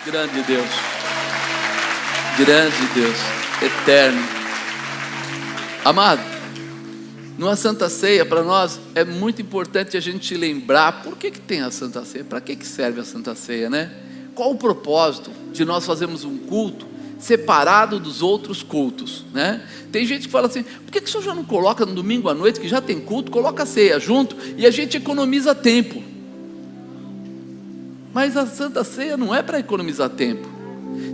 Grande Deus, grande Deus, eterno. Amado, numa Santa Ceia, para nós é muito importante a gente lembrar por que tem a Santa Ceia, para que serve a Santa Ceia, né? Qual o propósito de nós fazermos um culto separado dos outros cultos, né? Tem gente que fala assim: por que o senhor já não coloca no domingo à noite, que já tem culto, coloca a ceia junto e a gente economiza tempo? Mas a Santa Ceia não é para economizar tempo.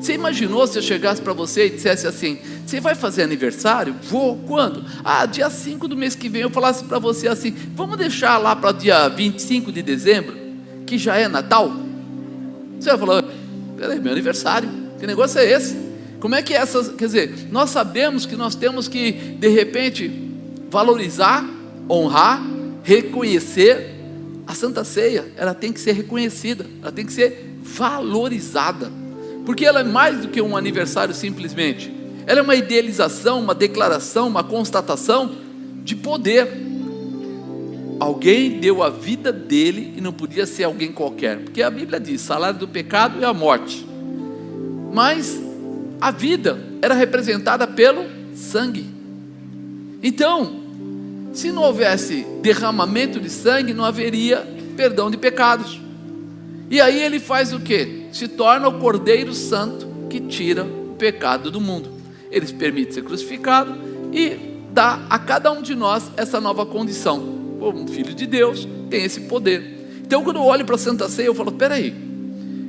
Você imaginou se eu chegasse para você e dissesse assim: você vai fazer aniversário? Vou. Quando? Dia 5 do mês que vem. Eu falasse para você assim: vamos deixar lá para dia 25 de dezembro, que já é Natal? Você vai falar: peraí, meu aniversário, que negócio é esse? Como é que é essa? Quer dizer, nós sabemos que nós temos que, de repente, valorizar, honrar, reconhecer. A Santa Ceia, ela tem que ser reconhecida, ela tem que ser valorizada, porque ela é mais do que um aniversário simplesmente. Ela é uma idealização, uma declaração, uma constatação de poder. Alguém deu a vida dele e não podia ser alguém qualquer, porque a Bíblia diz: salário do pecado é a morte. Mas a vida era representada pelo sangue. Então, se não houvesse derramamento de sangue, não haveria perdão de pecados. E aí ele faz o quê? Se torna o Cordeiro Santo que tira o pecado do mundo. Ele se permite ser crucificado e dá a cada um de nós essa nova condição. Como filho de Deus, tem esse poder. Então, quando eu olho para a Santa Ceia, eu falo: peraí,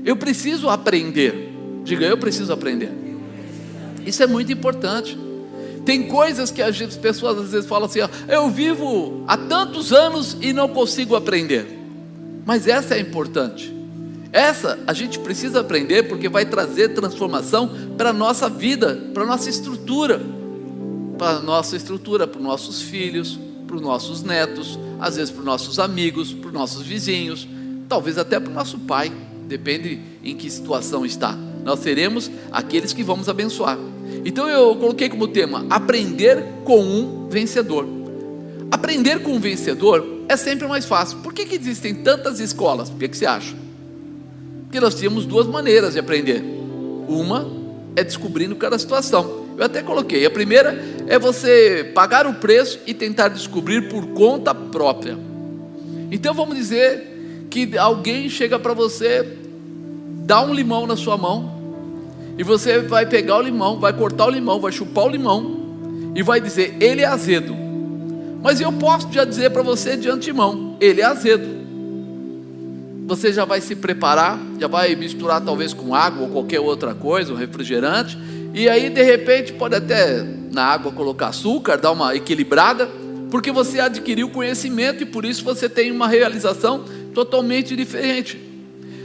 eu preciso aprender. Diga: eu preciso aprender. Isso é muito importante. Tem coisas que as pessoas às vezes falam assim: eu vivo há tantos anos e não consigo aprender. Mas essa é importante. Essa a gente precisa aprender, porque vai trazer transformação para a nossa vida, para a nossa estrutura. Para a nossa estrutura, para os nossos filhos, para os nossos netos, às vezes para os nossos amigos, para os nossos vizinhos, talvez até para o nosso pai, depende em que situação está. Nós seremos aqueles que vamos abençoar. Então eu coloquei como tema: aprender com um vencedor. Aprender com um vencedor é sempre mais fácil. Por que existem tantas escolas? Por que você acha? Porque nós tínhamos duas maneiras de aprender. Uma é descobrindo cada situação. Eu até coloquei: a primeira é você pagar o preço e tentar descobrir por conta própria. Então vamos dizer que alguém chega para você, dá um limão na sua mão, e você vai pegar o limão, vai cortar o limão, vai chupar o limão e vai dizer: ele é azedo. Mas eu posso já dizer para você de antemão: ele é azedo. Você já vai se preparar, já vai misturar talvez com água ou qualquer outra coisa, um refrigerante, e aí de repente pode até na água colocar açúcar, dar uma equilibrada, porque você adquiriu conhecimento e por isso você tem uma realização totalmente diferente.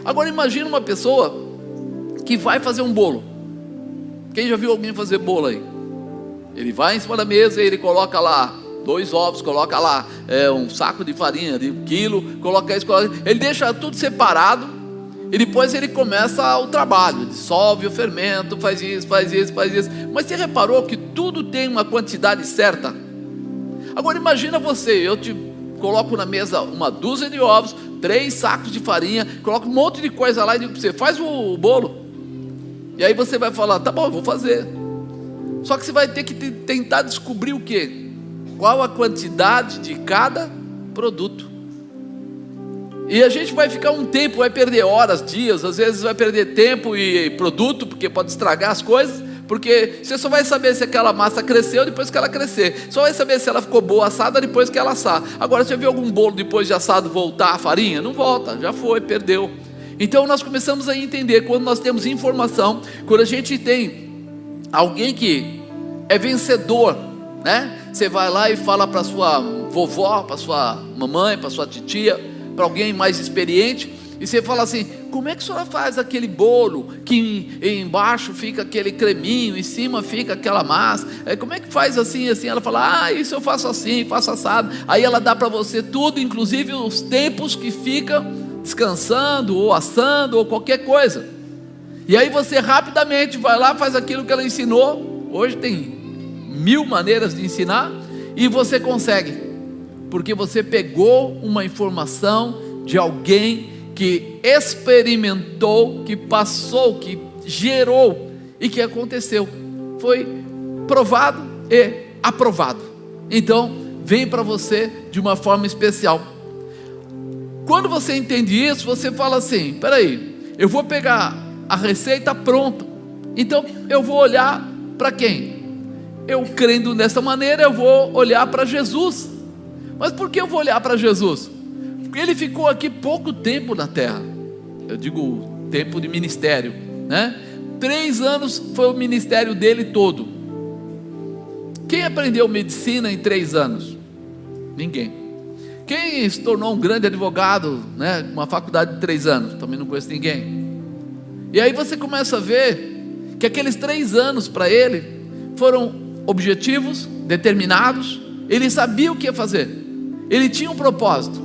Agora imagina uma pessoa que vai fazer um bolo. Quem já viu alguém fazer bolo aí? Ele vai em cima da mesa e ele coloca lá 2 ovos, coloca lá um saco de farinha de 1 quilo, coloca isso, ele deixa tudo separado e depois ele começa o trabalho, dissolve o fermento, faz isso. Mas você reparou que tudo tem uma quantidade certa? Agora imagina você: eu te coloco na mesa 1 dúzia de ovos, 3 sacos de farinha, coloco um monte de coisa lá e digo para você: faz o bolo. E aí você vai falar: tá bom, eu vou fazer. Só que você vai ter que tentar descobrir o quê? Qual a quantidade de cada produto. E a gente vai ficar um tempo, vai perder horas, dias, às vezes vai perder tempo e produto, porque pode estragar as coisas, porque você só vai saber se aquela massa cresceu depois que ela crescer, só vai saber se ela ficou boa assada depois que ela assar. Agora, você já viu algum bolo depois de assado voltar a farinha? Não volta, já foi, perdeu. Então nós começamos a entender, quando nós temos informação, quando a gente tem alguém que é vencedor, né? Você vai lá e fala para sua vovó, para sua mamãe, para sua titia, para alguém mais experiente, e você fala assim: como é que a senhora faz aquele bolo que embaixo fica aquele creminho, em cima fica aquela massa, como é que faz assim? Ela fala: isso eu faço assim, faço assado. Aí ela dá para você tudo, inclusive os tempos que fica descansando ou assando ou qualquer coisa. E aí você rapidamente vai lá, faz aquilo que ela ensinou. Hoje tem 1000 maneiras de ensinar e você consegue, porque você pegou uma informação de alguém que experimentou, que passou, que gerou e que aconteceu. Foi provado e aprovado. Então, vem para você de uma forma especial. Quando você entende isso, você fala assim: peraí, eu vou pegar a receita pronta, então eu vou olhar para quem? Eu crendo dessa maneira, eu vou olhar para Jesus. Mas por que eu vou olhar para Jesus? Porque ele ficou aqui pouco tempo na terra. Eu digo tempo de ministério, né? 3 anos foi o ministério dele todo. Quem aprendeu medicina em 3 anos? Ninguém. Quem se tornou um grande advogado, né, com uma faculdade de 3 anos? Também não conheço ninguém. E aí você começa a ver que aqueles 3 anos para ele foram objetivos, determinados. Ele sabia o que ia fazer, ele tinha um propósito.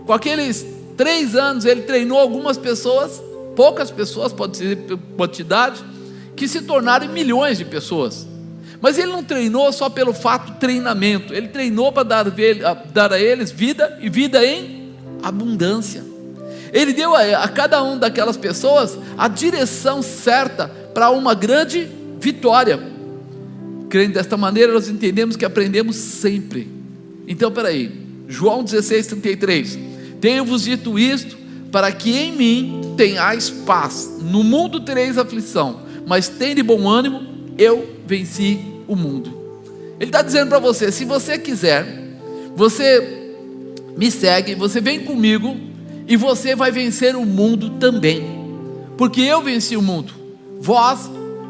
Com aqueles 3 anos ele treinou algumas pessoas, poucas pessoas, pode ser quantidade, que se tornaram milhões de pessoas. Mas ele não treinou só pelo fato de treinamento, ele treinou para dar a eles vida, e vida em abundância. Ele deu a cada uma daquelas pessoas a direção certa para uma grande vitória. Crendo desta maneira, nós entendemos que aprendemos sempre. Então, peraí, João 16:33: tenho-vos dito isto, para que em mim tenhais paz. No mundo tereis aflição, mas tende bom ânimo, eu venci o mundo. Ele está dizendo para você: se você quiser, você me segue, você vem comigo, e você vai vencer o mundo também, porque eu venci o mundo, vós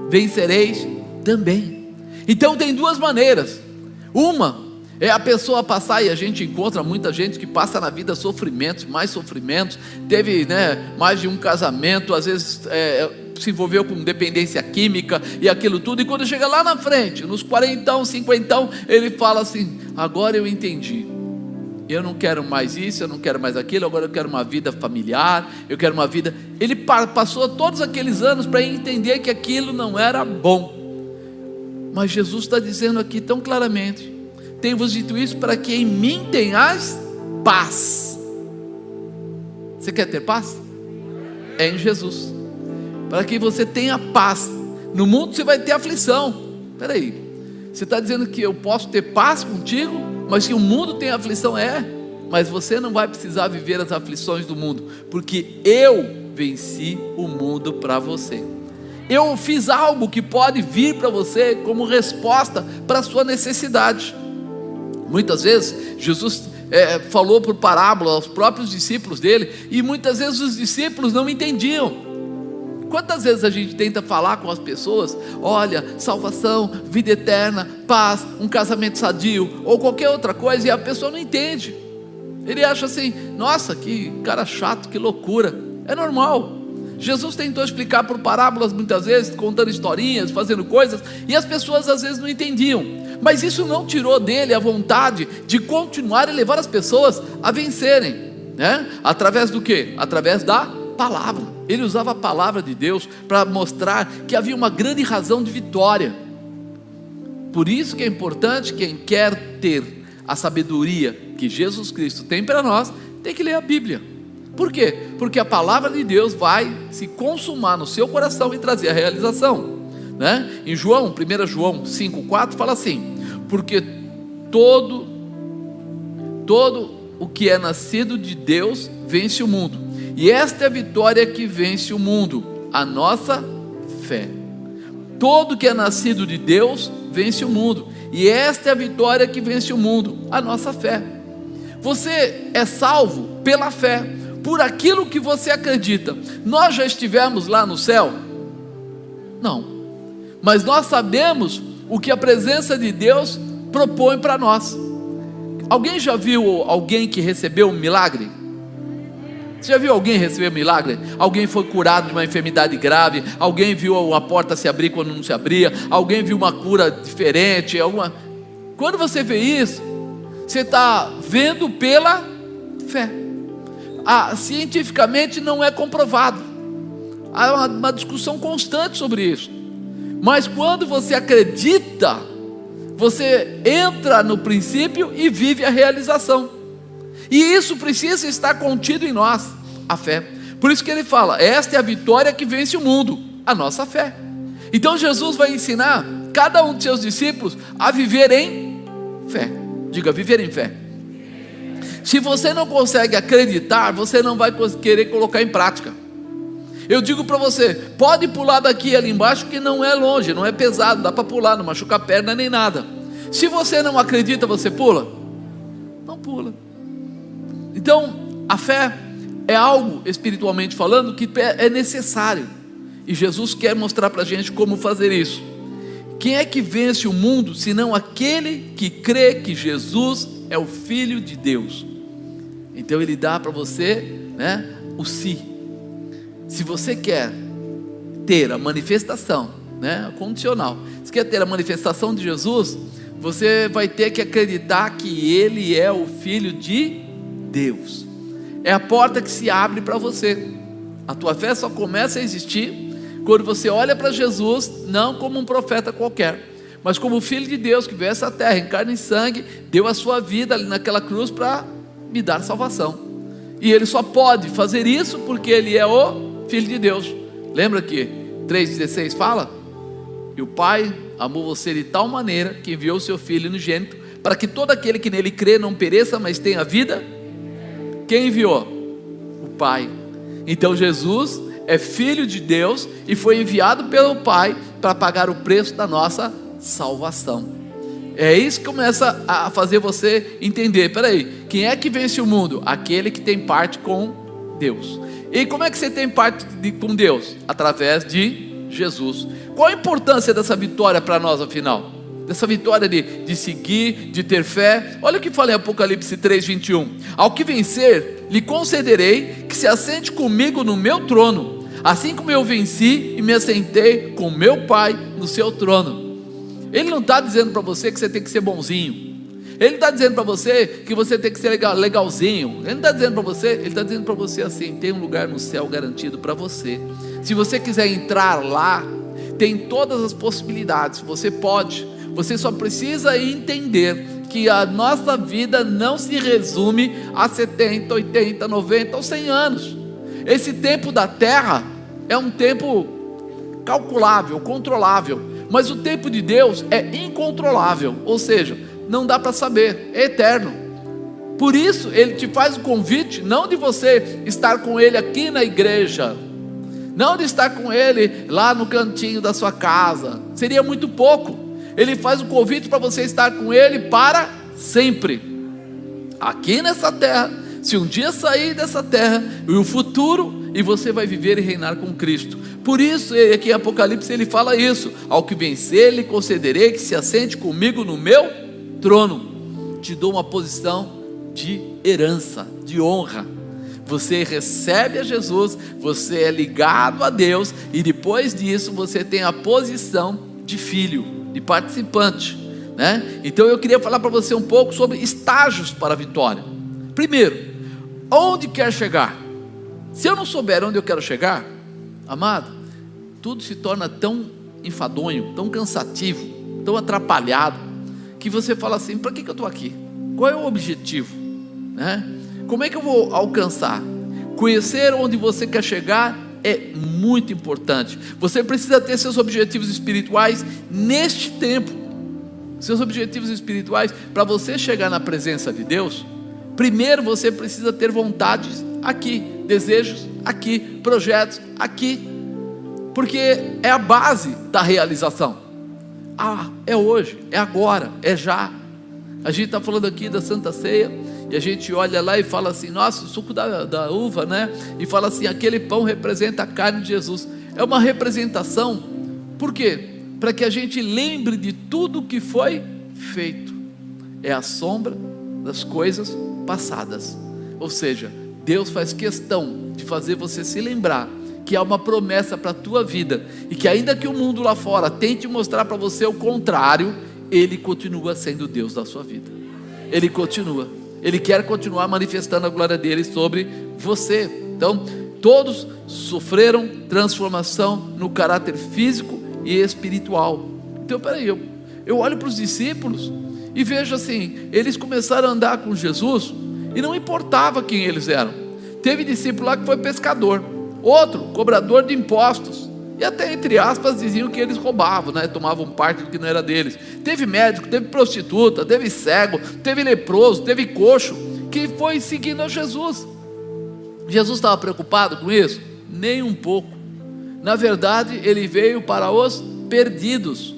vencereis também. Então tem 2 maneiras. Uma é a pessoa passar, e a gente encontra muita gente que passa na vida sofrimentos, mais sofrimentos, teve, né, mais de um casamento, às vezes se envolveu com dependência química e aquilo tudo, e quando chega lá na frente, nos 40, 50, ele fala assim: agora eu entendi, eu não quero mais isso, eu não quero mais aquilo, agora eu quero uma vida familiar, eu quero uma vida... Ele passou todos aqueles anos para entender que aquilo não era bom. Mas Jesus está dizendo aqui tão claramente: tenho-vos dito isso para que em mim tenhais paz. Você quer ter paz? É em Jesus. Para que você tenha paz. No mundo você vai ter aflição. Espera aí, você está dizendo que eu posso ter paz contigo, mas que o mundo tem aflição? Mas você não vai precisar viver as aflições do mundo, porque eu venci o mundo para você. Eu fiz algo que pode vir para você como resposta para a sua necessidade. Muitas vezes Jesus falou por parábola aos próprios discípulos dele, e muitas vezes os discípulos não entendiam. Quantas vezes a gente tenta falar com as pessoas: olha, salvação, vida eterna, paz, um casamento sadio, ou qualquer outra coisa, e a pessoa não entende. Ele acha assim: nossa, que cara chato, que loucura. É normal. Jesus tentou explicar por parábolas muitas vezes, contando historinhas, fazendo coisas, e as pessoas às vezes não entendiam. Mas isso não tirou dele a vontade de continuar e levar as pessoas a vencerem, né? Através do quê? Através da palavra. Ele usava a palavra de Deus para mostrar que havia uma grande razão de vitória. Por isso que é importante, quem quer ter a sabedoria que Jesus Cristo tem para nós, tem que ler a Bíblia. Por quê? Porque a palavra de Deus vai se consumar no seu coração e trazer a realização, né? Em 1 João 5,4 fala assim: porque todo o que é nascido de Deus vence o mundo, e esta é a vitória que vence o mundo, a nossa fé. Todo que é nascido de Deus vence o mundo, e esta é a vitória que vence o mundo, a nossa fé. Você é salvo pela fé, por aquilo que você acredita. Nós já estivemos lá no céu? Não, mas nós sabemos o que a presença de Deus propõe para nós. Alguém já viu alguém que recebeu um milagre? Você já viu alguém receber um milagre? Alguém foi curado de uma enfermidade grave, alguém viu a porta se abrir quando não se abria, alguém viu uma cura diferente, Quando você vê isso, você está vendo pela fé. Cientificamente não é comprovado, há uma discussão constante sobre isso, mas quando você acredita, você entra no princípio e vive a realização, e isso precisa estar contido em nós, a fé. Por isso que ele fala: esta é a vitória que vence o mundo, a nossa fé. Então Jesus vai ensinar cada um de seus discípulos a viver em fé. Diga, viver em fé. Se você não consegue acreditar, você não vai querer colocar em prática. Eu digo para você, pode pular daqui ali embaixo, que não é longe, não é pesado, dá para pular, não machuca a perna nem nada. Se você não acredita, você pula? Não pula. Então, a fé é algo, espiritualmente falando, que é necessário. E Jesus quer mostrar para a gente como fazer isso. Quem é que vence o mundo, senão aquele que crê que Jesus é o Filho de Deus? Então ele dá para você, o si. Se você quer ter a manifestação, condicional, se quer ter a manifestação de Jesus, você vai ter que acreditar que Ele é o Filho de Deus. É a porta que se abre para você. A tua fé só começa a existir quando você olha para Jesus, não como um profeta qualquer, mas como o Filho de Deus que veio a essa terra, em carne e sangue, deu a sua vida ali naquela cruz para me dar salvação. E Ele só pode fazer isso porque Ele é o Filho de Deus. Lembra que 3,16 fala? E o Pai amou você de tal maneira que enviou o seu Filho unigênito, para que todo aquele que nele crê não pereça, mas tenha vida. Quem enviou? O Pai. Então Jesus é Filho de Deus e foi enviado pelo Pai para pagar o preço da nossa salvação. É isso que começa a fazer você entender: peraí, quem é que vence o mundo? Aquele que tem parte com Deus. E como é que você tem parte com Deus? Através de Jesus. Qual a importância dessa vitória para nós, afinal? Dessa vitória de seguir, de ter fé. Olha o que fala em Apocalipse 3:21. Ao que vencer, lhe concederei que se assente comigo no meu trono, assim como eu venci e me assentei com meu Pai no seu trono. Ele não está dizendo para você que você tem que ser bonzinho. Ele está dizendo para você que você tem que ser legalzinho. Ele não está dizendo para você, ele está dizendo para você assim: tem um lugar no céu garantido para você. Se você quiser entrar lá, tem todas as possibilidades, você pode. Você só precisa entender que a nossa vida não se resume a 70, 80, 90 ou 100 anos. Esse tempo da terra é um tempo calculável, controlável, mas o tempo de Deus é incontrolável, ou seja, não dá para saber, é eterno. Por isso Ele te faz o convite, não de você estar com Ele aqui na igreja, não de estar com Ele lá no cantinho da sua casa, seria muito pouco. Ele faz o convite para você estar com Ele para sempre, aqui nessa terra. Se um dia sair dessa terra, e o futuro, e você vai viver e reinar com Cristo. Por isso, aqui em Apocalipse ele fala isso: ao que vencer, lhe concederei que se assente comigo no meu trono. Te dou uma posição de herança, de honra. Você recebe a Jesus, você é ligado a Deus, e depois disso você tem a posição de filho, de participante, Então eu queria falar para você um pouco sobre estágios para a vitória. Primeiro, onde quer chegar? Se eu não souber onde eu quero chegar, amado, tudo se torna tão enfadonho, tão cansativo, tão atrapalhado, que você fala assim: para que eu estou aqui? Qual é o objetivo? Como é que eu vou alcançar? Conhecer onde você quer chegar é muito importante. Você precisa ter seus objetivos espirituais neste tempo. Seus objetivos espirituais, para você chegar na presença de Deus, primeiro você precisa ter vontades aqui, desejos aqui, projetos aqui, porque é a base da realização. É hoje, é agora, é já. A gente está falando aqui da Santa Ceia, e a gente olha lá e fala assim: nossa, o suco da uva, e fala assim: aquele pão representa a carne de Jesus. É uma representação, por quê? Para que a gente lembre de tudo que foi feito. É a sombra das coisas passadas. Ou seja, Deus faz questão de fazer você se lembrar que há uma promessa para a tua vida, e que ainda que o mundo lá fora tente mostrar para você o contrário, Ele continua sendo Deus da sua vida. Ele continua, Ele quer continuar manifestando a glória dEle sobre você. Então, todos sofreram transformação no caráter físico e espiritual. Então, peraí, eu olho para os discípulos e vejo assim: eles começaram a andar com Jesus, e não importava quem eles eram. Teve discípulo lá que foi pescador, outro cobrador de impostos, e até entre aspas diziam que eles roubavam, né? Tomavam parte do que não era deles. Teve médico, teve prostituta, teve cego, teve leproso, teve coxo, que foi seguindo a Jesus. Jesus estava preocupado com isso? Nem um pouco. Na verdade, ele veio para os perdidos.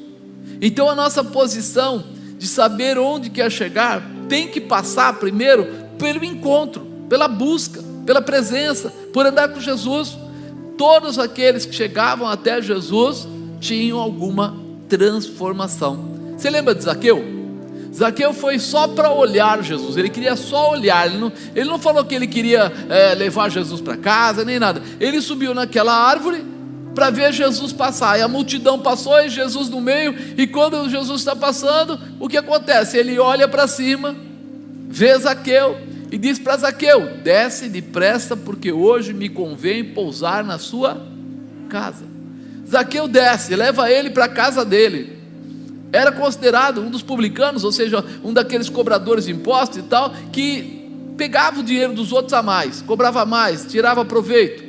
Então a nossa posição de saber onde quer chegar tem que passar primeiro pelo encontro, pela busca, pela presença, por andar com Jesus. Todos aqueles que chegavam até Jesus tinham alguma transformação. Você lembra de Zaqueu? Zaqueu foi só para olhar Jesus, ele queria só olhar, ele não falou que ele queria levar Jesus para casa, nem nada. Ele subiu naquela árvore para ver Jesus passar, e a multidão passou e Jesus no meio, e quando Jesus está passando, o que acontece? Ele olha para cima, vê Zaqueu e diz para Zaqueu: desce depressa, porque hoje me convém pousar na sua casa. Zaqueu desce, leva ele para a casa dele. Era considerado um dos publicanos, ou seja, um daqueles cobradores de impostos e tal, que pegava o dinheiro dos outros a mais, cobrava mais, tirava proveito.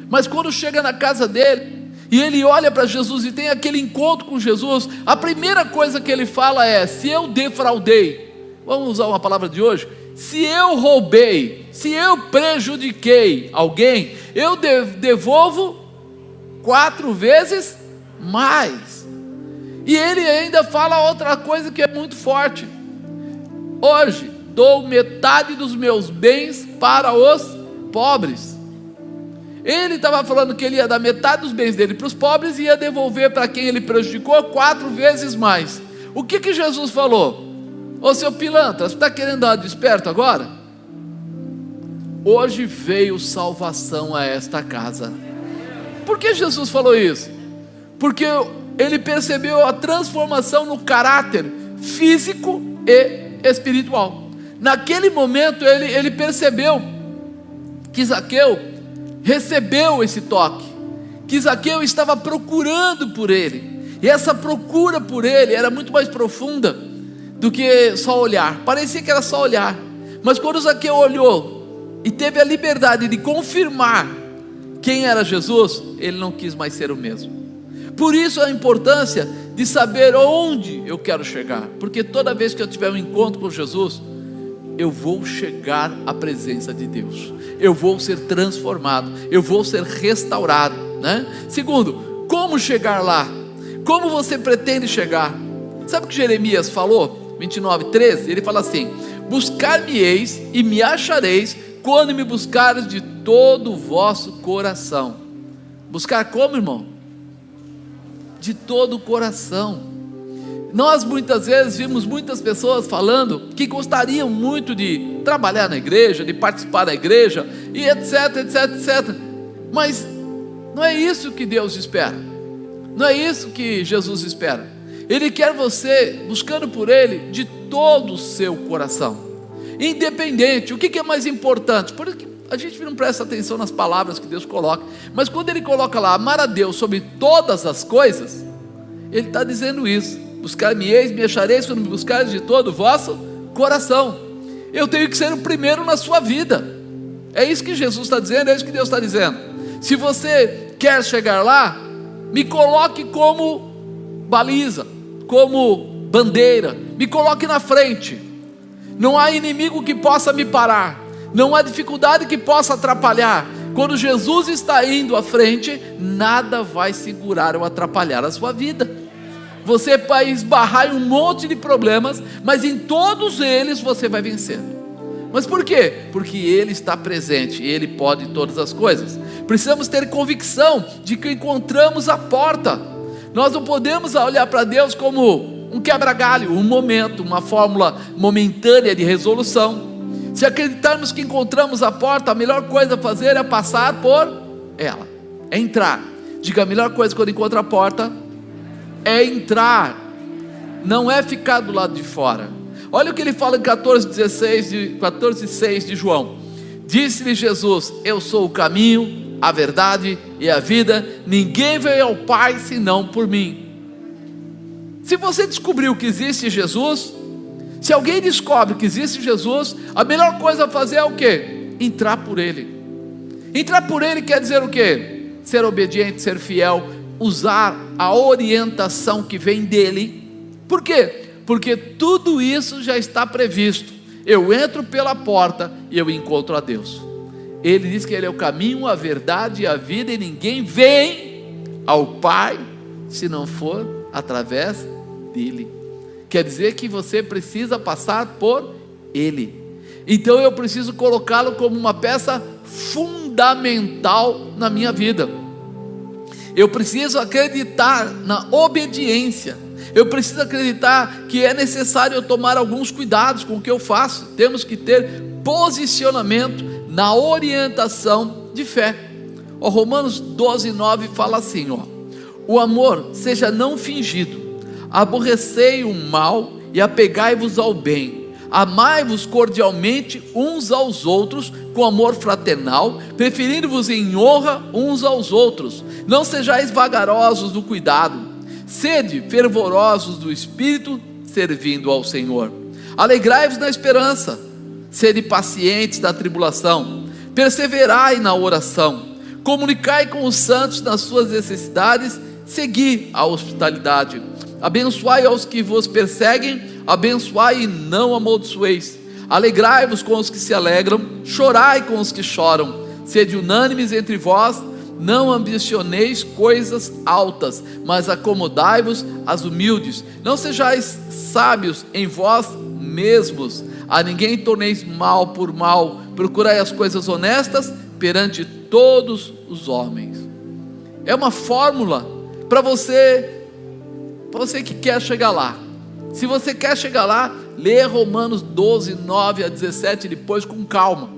Mas quando chega na casa dele, e ele olha para Jesus e tem aquele encontro com Jesus, a primeira coisa que ele fala é: se eu defraudei, vamos usar uma palavra de hoje, se eu roubei, se eu prejudiquei alguém, eu devolvo 4 vezes mais. E ele ainda fala outra coisa que é muito forte: hoje dou metade dos meus bens para os pobres. Ele estava falando que ele ia dar metade dos bens dele para os pobres e ia devolver para quem ele prejudicou 4 vezes mais. O que Jesus falou? Ô seu pilantra, você está querendo dar desperto agora? Hoje veio salvação a esta casa. Por que Jesus falou isso? Porque ele percebeu a transformação no caráter físico e espiritual. Naquele momento ele percebeu que Zaqueu recebeu esse toque, que Zaqueu estava procurando por ele, e essa procura por ele era muito mais profunda do que só olhar. Parecia que era só olhar, mas quando Zaqueu olhou e teve a liberdade de confirmar quem era Jesus, ele não quis mais ser o mesmo. Por isso a importância de saber onde eu quero chegar, porque toda vez que eu tiver um encontro com Jesus, eu vou chegar à presença de Deus, eu vou ser transformado, eu vou ser restaurado, né? Segundo, como chegar lá? Como você pretende chegar? Sabe o que Jeremias falou? 29:13, ele fala assim: buscar-me-eis e me achareis, quando me buscares de todo o vosso coração. Buscar como, irmão? De todo o coração. Nós muitas vezes vimos muitas pessoas falando que gostariam muito de trabalhar na igreja, de participar da igreja, e etc, mas não é isso que Deus espera, não é isso que Jesus espera. Ele quer você buscando por Ele de todo o seu coração, independente. O que é mais importante? Porque a gente não presta atenção nas palavras que Deus coloca, mas quando Ele coloca lá, amar a Deus sobre todas as coisas, Ele está dizendo isso: buscar-me-eis, me achareis, quando me buscares de todo o vosso coração. Eu tenho que ser o primeiro na sua vida. É isso que Jesus está dizendo, é isso que Deus está dizendo. Se você quer chegar lá, me coloque como baliza, como bandeira, me coloque na frente. Não há inimigo que possa me parar, não há dificuldade que possa atrapalhar. Quando Jesus está indo à frente, nada vai segurar ou atrapalhar a sua vida. Você vai esbarrar em um monte de problemas, mas em todos eles você vai vencer. Mas por quê? Porque Ele está presente, Ele pode todas as coisas. Precisamos ter convicção de que encontramos a porta. Nós não podemos olhar para Deus como um quebra-galho, um momento, uma fórmula momentânea de resolução. Se acreditarmos que encontramos a porta, a melhor coisa a fazer é passar por ela, é entrar. Diga: a melhor coisa quando encontra a porta é entrar, não é ficar do lado de fora. Olha o que ele fala em 14:6 de João: disse-lhe Jesus: eu sou o caminho, a verdade e a vida, ninguém veio ao Pai senão por mim. Se você descobriu que existe Jesus, se alguém descobre que existe Jesus, a melhor coisa a fazer é o quê? Entrar por Ele. Entrar por Ele quer dizer o quê? Ser obediente, ser fiel, usar a orientação que vem dEle. Por quê? Porque tudo isso já está previsto. Eu entro pela porta e eu encontro a Deus. Ele diz que Ele é o caminho, a verdade e a vida, e ninguém vem ao Pai se não for através dEle. Quer dizer que você precisa passar por Ele. Então eu preciso colocá-lo como uma peça fundamental na minha vida. Eu preciso acreditar na obediência. Eu preciso acreditar que é necessário eu tomar alguns cuidados com o que eu faço. Temos que ter posicionamento na orientação de fé. Romanos 12:9 fala assim: o amor seja não fingido, aborrecei o mal e apegai-vos ao bem, amai-vos cordialmente uns aos outros com amor fraternal, preferindo-vos em honra uns aos outros. Não sejais vagarosos do cuidado, sede fervorosos do Espírito, servindo ao Senhor. Alegrai-vos na esperança, sede pacientes na tribulação, perseverai na oração, comunicai com os santos nas suas necessidades, segui a hospitalidade. Abençoai aos que vos perseguem, abençoai e não amaldiçoeis. Alegrai-vos com os que se alegram, chorai com os que choram. Sede unânimes entre vós, não ambicioneis coisas altas, mas acomodai-vos às humildes. Não sejais sábios em vós mesmos, a ninguém torneis mal por mal, procurai as coisas honestas perante todos os homens. É uma fórmula para você que quer chegar lá. Se você quer chegar lá, lê Romanos 12:9-17 depois com calma.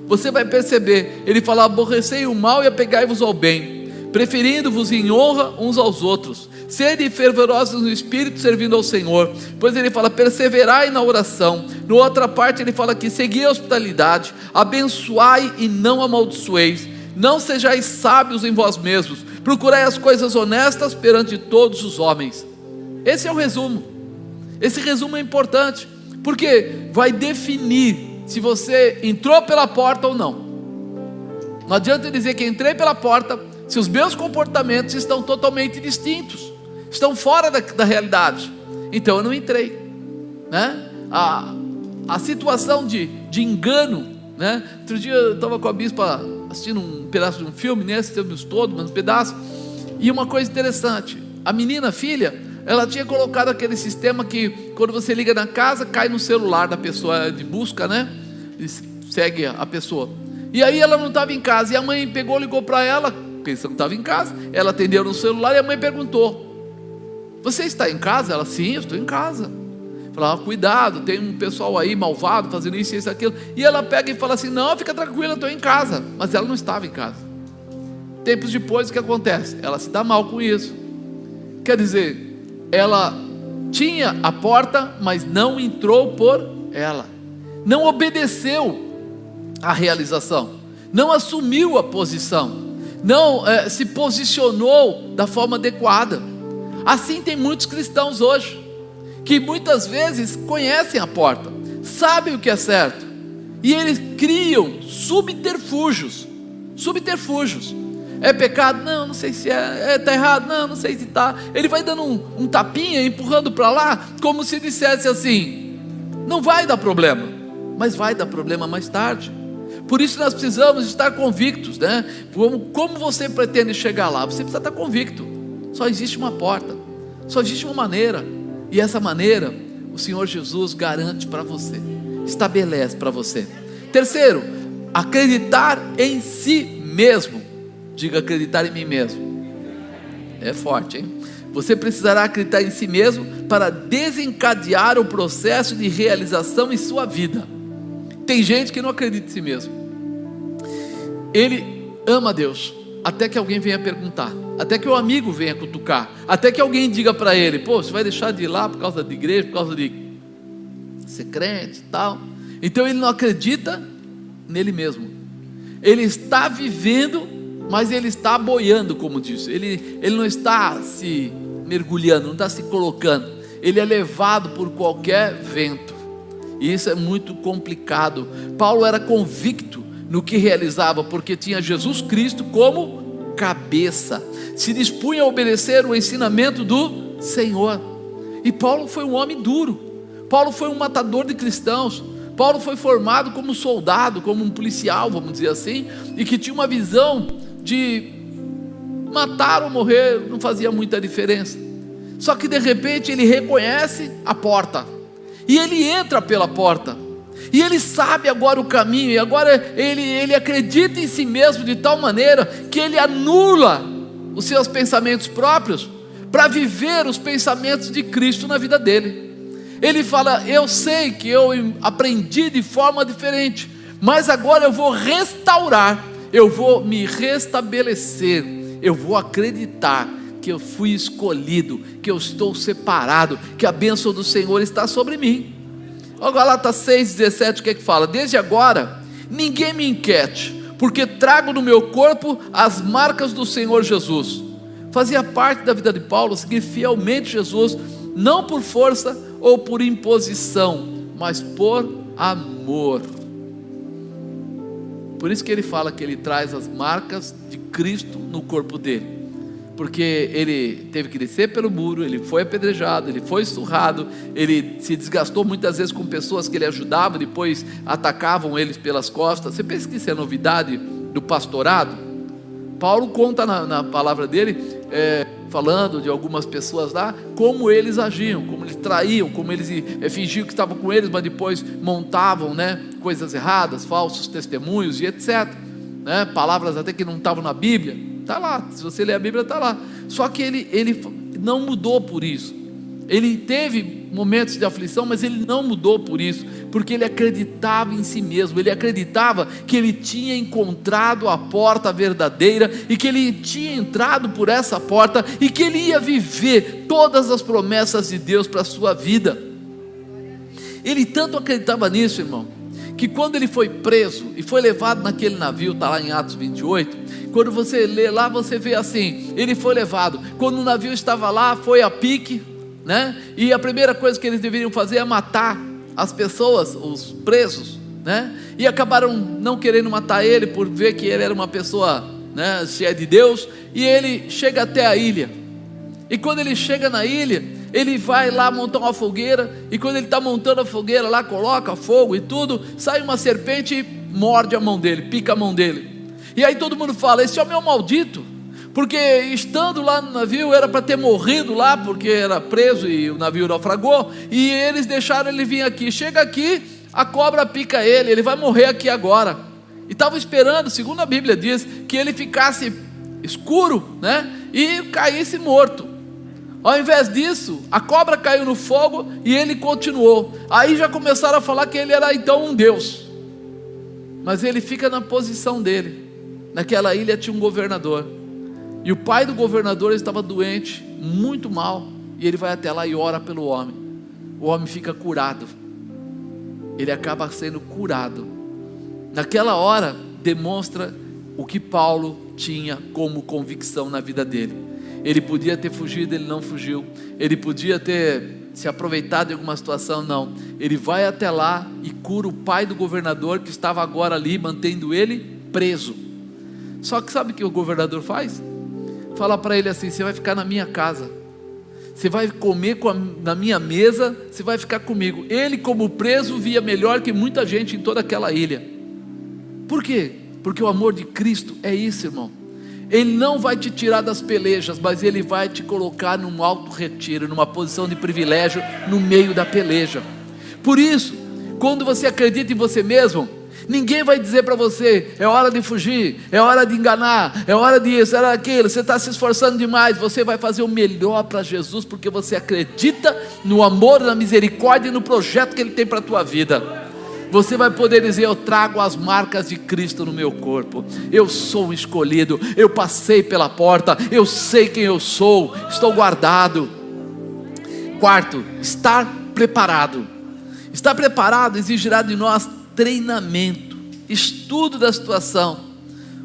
Você vai perceber, ele fala: aborrecei o mal e apegai-vos ao bem, preferindo-vos em honra uns aos outros, sede fervorosos no Espírito, servindo ao Senhor. Pois ele fala: perseverai na oração. Na outra parte ele fala que segui a hospitalidade, abençoai e não amaldiçoeis. Não sejais sábios em vós mesmos, procurai as coisas honestas perante todos os homens. Esse é o resumo. Esse resumo é importante, porque vai definir se você entrou pela porta ou não. Não adianta dizer que entrei pela porta, se os meus comportamentos estão totalmente distintos, estão fora da realidade. Então eu não entrei, né? A situação de engano, né? Outro dia eu estava com a bispa assistindo um pedaço de um filme, nem assistimos todo, mas um pedaço. E uma coisa interessante, a menina, a filha, ela tinha colocado aquele sistema que quando você liga na casa, cai no celular da pessoa de busca, né? E segue a pessoa. E aí ela não estava em casa, e a mãe pegou, ligou para ela, pensando que estava em casa. Ela atendeu no celular e a mãe perguntou: você está em casa? Ela: sim, eu estou em casa. Falava: cuidado, tem um pessoal aí malvado fazendo isso, isso, aquilo. E ela pega e fala assim: não, fica tranquila, eu estou em casa. Mas ela não estava em casa. Tempos depois, o que acontece? Ela se dá mal com isso. Quer dizer, ela tinha a porta, mas não entrou por ela, não obedeceu à realização, não assumiu a posição, não se posicionou da forma adequada. Assim tem muitos cristãos hoje, que muitas vezes conhecem a porta, sabem o que é certo, e eles criam subterfúgios. É pecado? Não sei se é. Está errado? Não sei se está. Ele vai dando um tapinha, empurrando para lá, como se dissesse assim: não vai dar problema, mas vai dar problema mais tarde. Por isso nós precisamos estar convictos, né? Como você pretende chegar lá? Você precisa estar convicto. Só existe uma porta, só existe uma maneira, e essa maneira o Senhor Jesus garante para você, estabelece para você. Terceiro, acreditar em si mesmo. Diga: acreditar em mim mesmo. É forte, hein? Você precisará acreditar em si mesmo para desencadear o processo de realização em sua vida. Tem gente que não acredita em si mesmo. Ele ama Deus, até que alguém venha perguntar, até que o amigo venha cutucar, até que alguém diga para ele: pô, você vai deixar de ir lá por causa da igreja, por causa de ser crente e tal. Então ele não acredita nele mesmo. Ele está vivendo, mas ele está boiando, como diz. Ele não está se mergulhando, não está se colocando. Ele é levado por qualquer vento. E isso é muito complicado. Paulo era convicto no que realizava, porque tinha Jesus Cristo como cabeça, se dispunha a obedecer o ensinamento do Senhor. E Paulo foi um homem duro, Paulo foi um matador de cristãos, Paulo foi formado como soldado, como um policial, vamos dizer assim, e que tinha uma visão de matar ou morrer, não fazia muita diferença. Só que de repente ele reconhece a porta, e ele entra pela porta, e ele sabe agora o caminho, e agora ele acredita em si mesmo de tal maneira, que ele anula os seus pensamentos próprios, para viver os pensamentos de Cristo na vida dele. Ele fala: eu sei que eu aprendi de forma diferente, mas agora eu vou restaurar, eu vou me restabelecer, eu vou acreditar que eu fui escolhido, que eu estou separado, que a bênção do Senhor está sobre mim. Olha Gálatas 6,17, o que é que fala? Desde agora, ninguém me inquiete, porque trago no meu corpo as marcas do Senhor Jesus. Fazia parte da vida de Paulo seguir fielmente Jesus, não por força ou por imposição, mas por amor. Por isso que ele fala que ele traz as marcas de Cristo no corpo dele, porque ele teve que descer pelo muro, ele foi apedrejado, ele foi surrado, ele se desgastou muitas vezes com pessoas que ele ajudava, depois atacavam eles pelas costas. Você pensa que isso é novidade do pastorado? Paulo conta na palavra dele, falando de algumas pessoas lá, como eles agiam, como eles traíam, como eles fingiam que estavam com eles, mas depois montavam, coisas erradas, falsos testemunhos e etc, palavras até que não estavam na Bíblia. Está lá, se você ler a Bíblia está lá. Só que ele não mudou por isso. Ele teve momentos de aflição, mas ele não mudou por isso, porque ele acreditava em si mesmo, ele acreditava que ele tinha encontrado a porta verdadeira, e que ele tinha entrado por essa porta, e que ele ia viver todas as promessas de Deus para a sua vida. Ele tanto acreditava nisso, irmão, que quando ele foi preso e foi levado naquele navio, está lá em Atos 28, quando você lê lá, você vê assim, ele foi levado, quando o navio estava lá, foi a pique, e a primeira coisa que eles deveriam fazer é matar as pessoas, os presos, e acabaram não querendo matar ele, por ver que ele era uma pessoa, cheia de Deus, e ele chega até a ilha, e quando ele chega na ilha, ele vai lá montar uma fogueira, e quando ele está montando a fogueira lá, coloca fogo e tudo, sai uma serpente e morde a mão dele, pica a mão dele, e aí todo mundo fala: esse homem é um maldito, porque estando lá no navio era para ter morrido lá, porque era preso e o navio naufragou, e eles deixaram ele vir aqui. Chega aqui, a cobra pica ele, ele vai morrer aqui agora. E estavam esperando, segundo a Bíblia diz, que ele ficasse escuro, e caísse morto. Ao invés disso, a cobra caiu no fogo e ele continuou. Aí já começaram a falar que ele era então um Deus, mas ele fica na posição dele. Naquela ilha tinha um governador, e o pai do governador estava doente, muito mal, e ele vai até lá e ora pelo homem. O homem fica curado, ele acaba sendo curado. Naquela hora demonstra o que Paulo tinha como convicção na vida dele. Ele podia ter fugido, ele não fugiu. Ele podia ter se aproveitado de alguma situação, não. Ele vai até lá e cura o pai do governador, que estava agora ali, mantendo ele preso. Só que sabe o que o governador faz? Fala para ele assim: você vai ficar na minha casa, você vai comer na minha mesa, você vai ficar comigo. Ele, como preso, via melhor que muita gente em toda aquela ilha. Por quê? Porque o amor de Cristo é isso, irmão. Ele não vai te tirar das pelejas, mas Ele vai te colocar num alto retiro, numa posição de privilégio no meio da peleja. Por isso, quando você acredita em você mesmo, ninguém vai dizer para você: é hora de fugir, é hora de enganar, é hora disso, é hora daquilo, você está se esforçando demais. Você vai fazer o melhor para Jesus, porque você acredita no amor, na misericórdia e no projeto que Ele tem para a tua vida. Você vai poder dizer: eu trago as marcas de Cristo no meu corpo, eu sou um escolhido, eu passei pela porta, eu sei quem eu sou, estou guardado. Quarto, estar preparado. Estar preparado exigirá de nós treinamento, estudo da situação.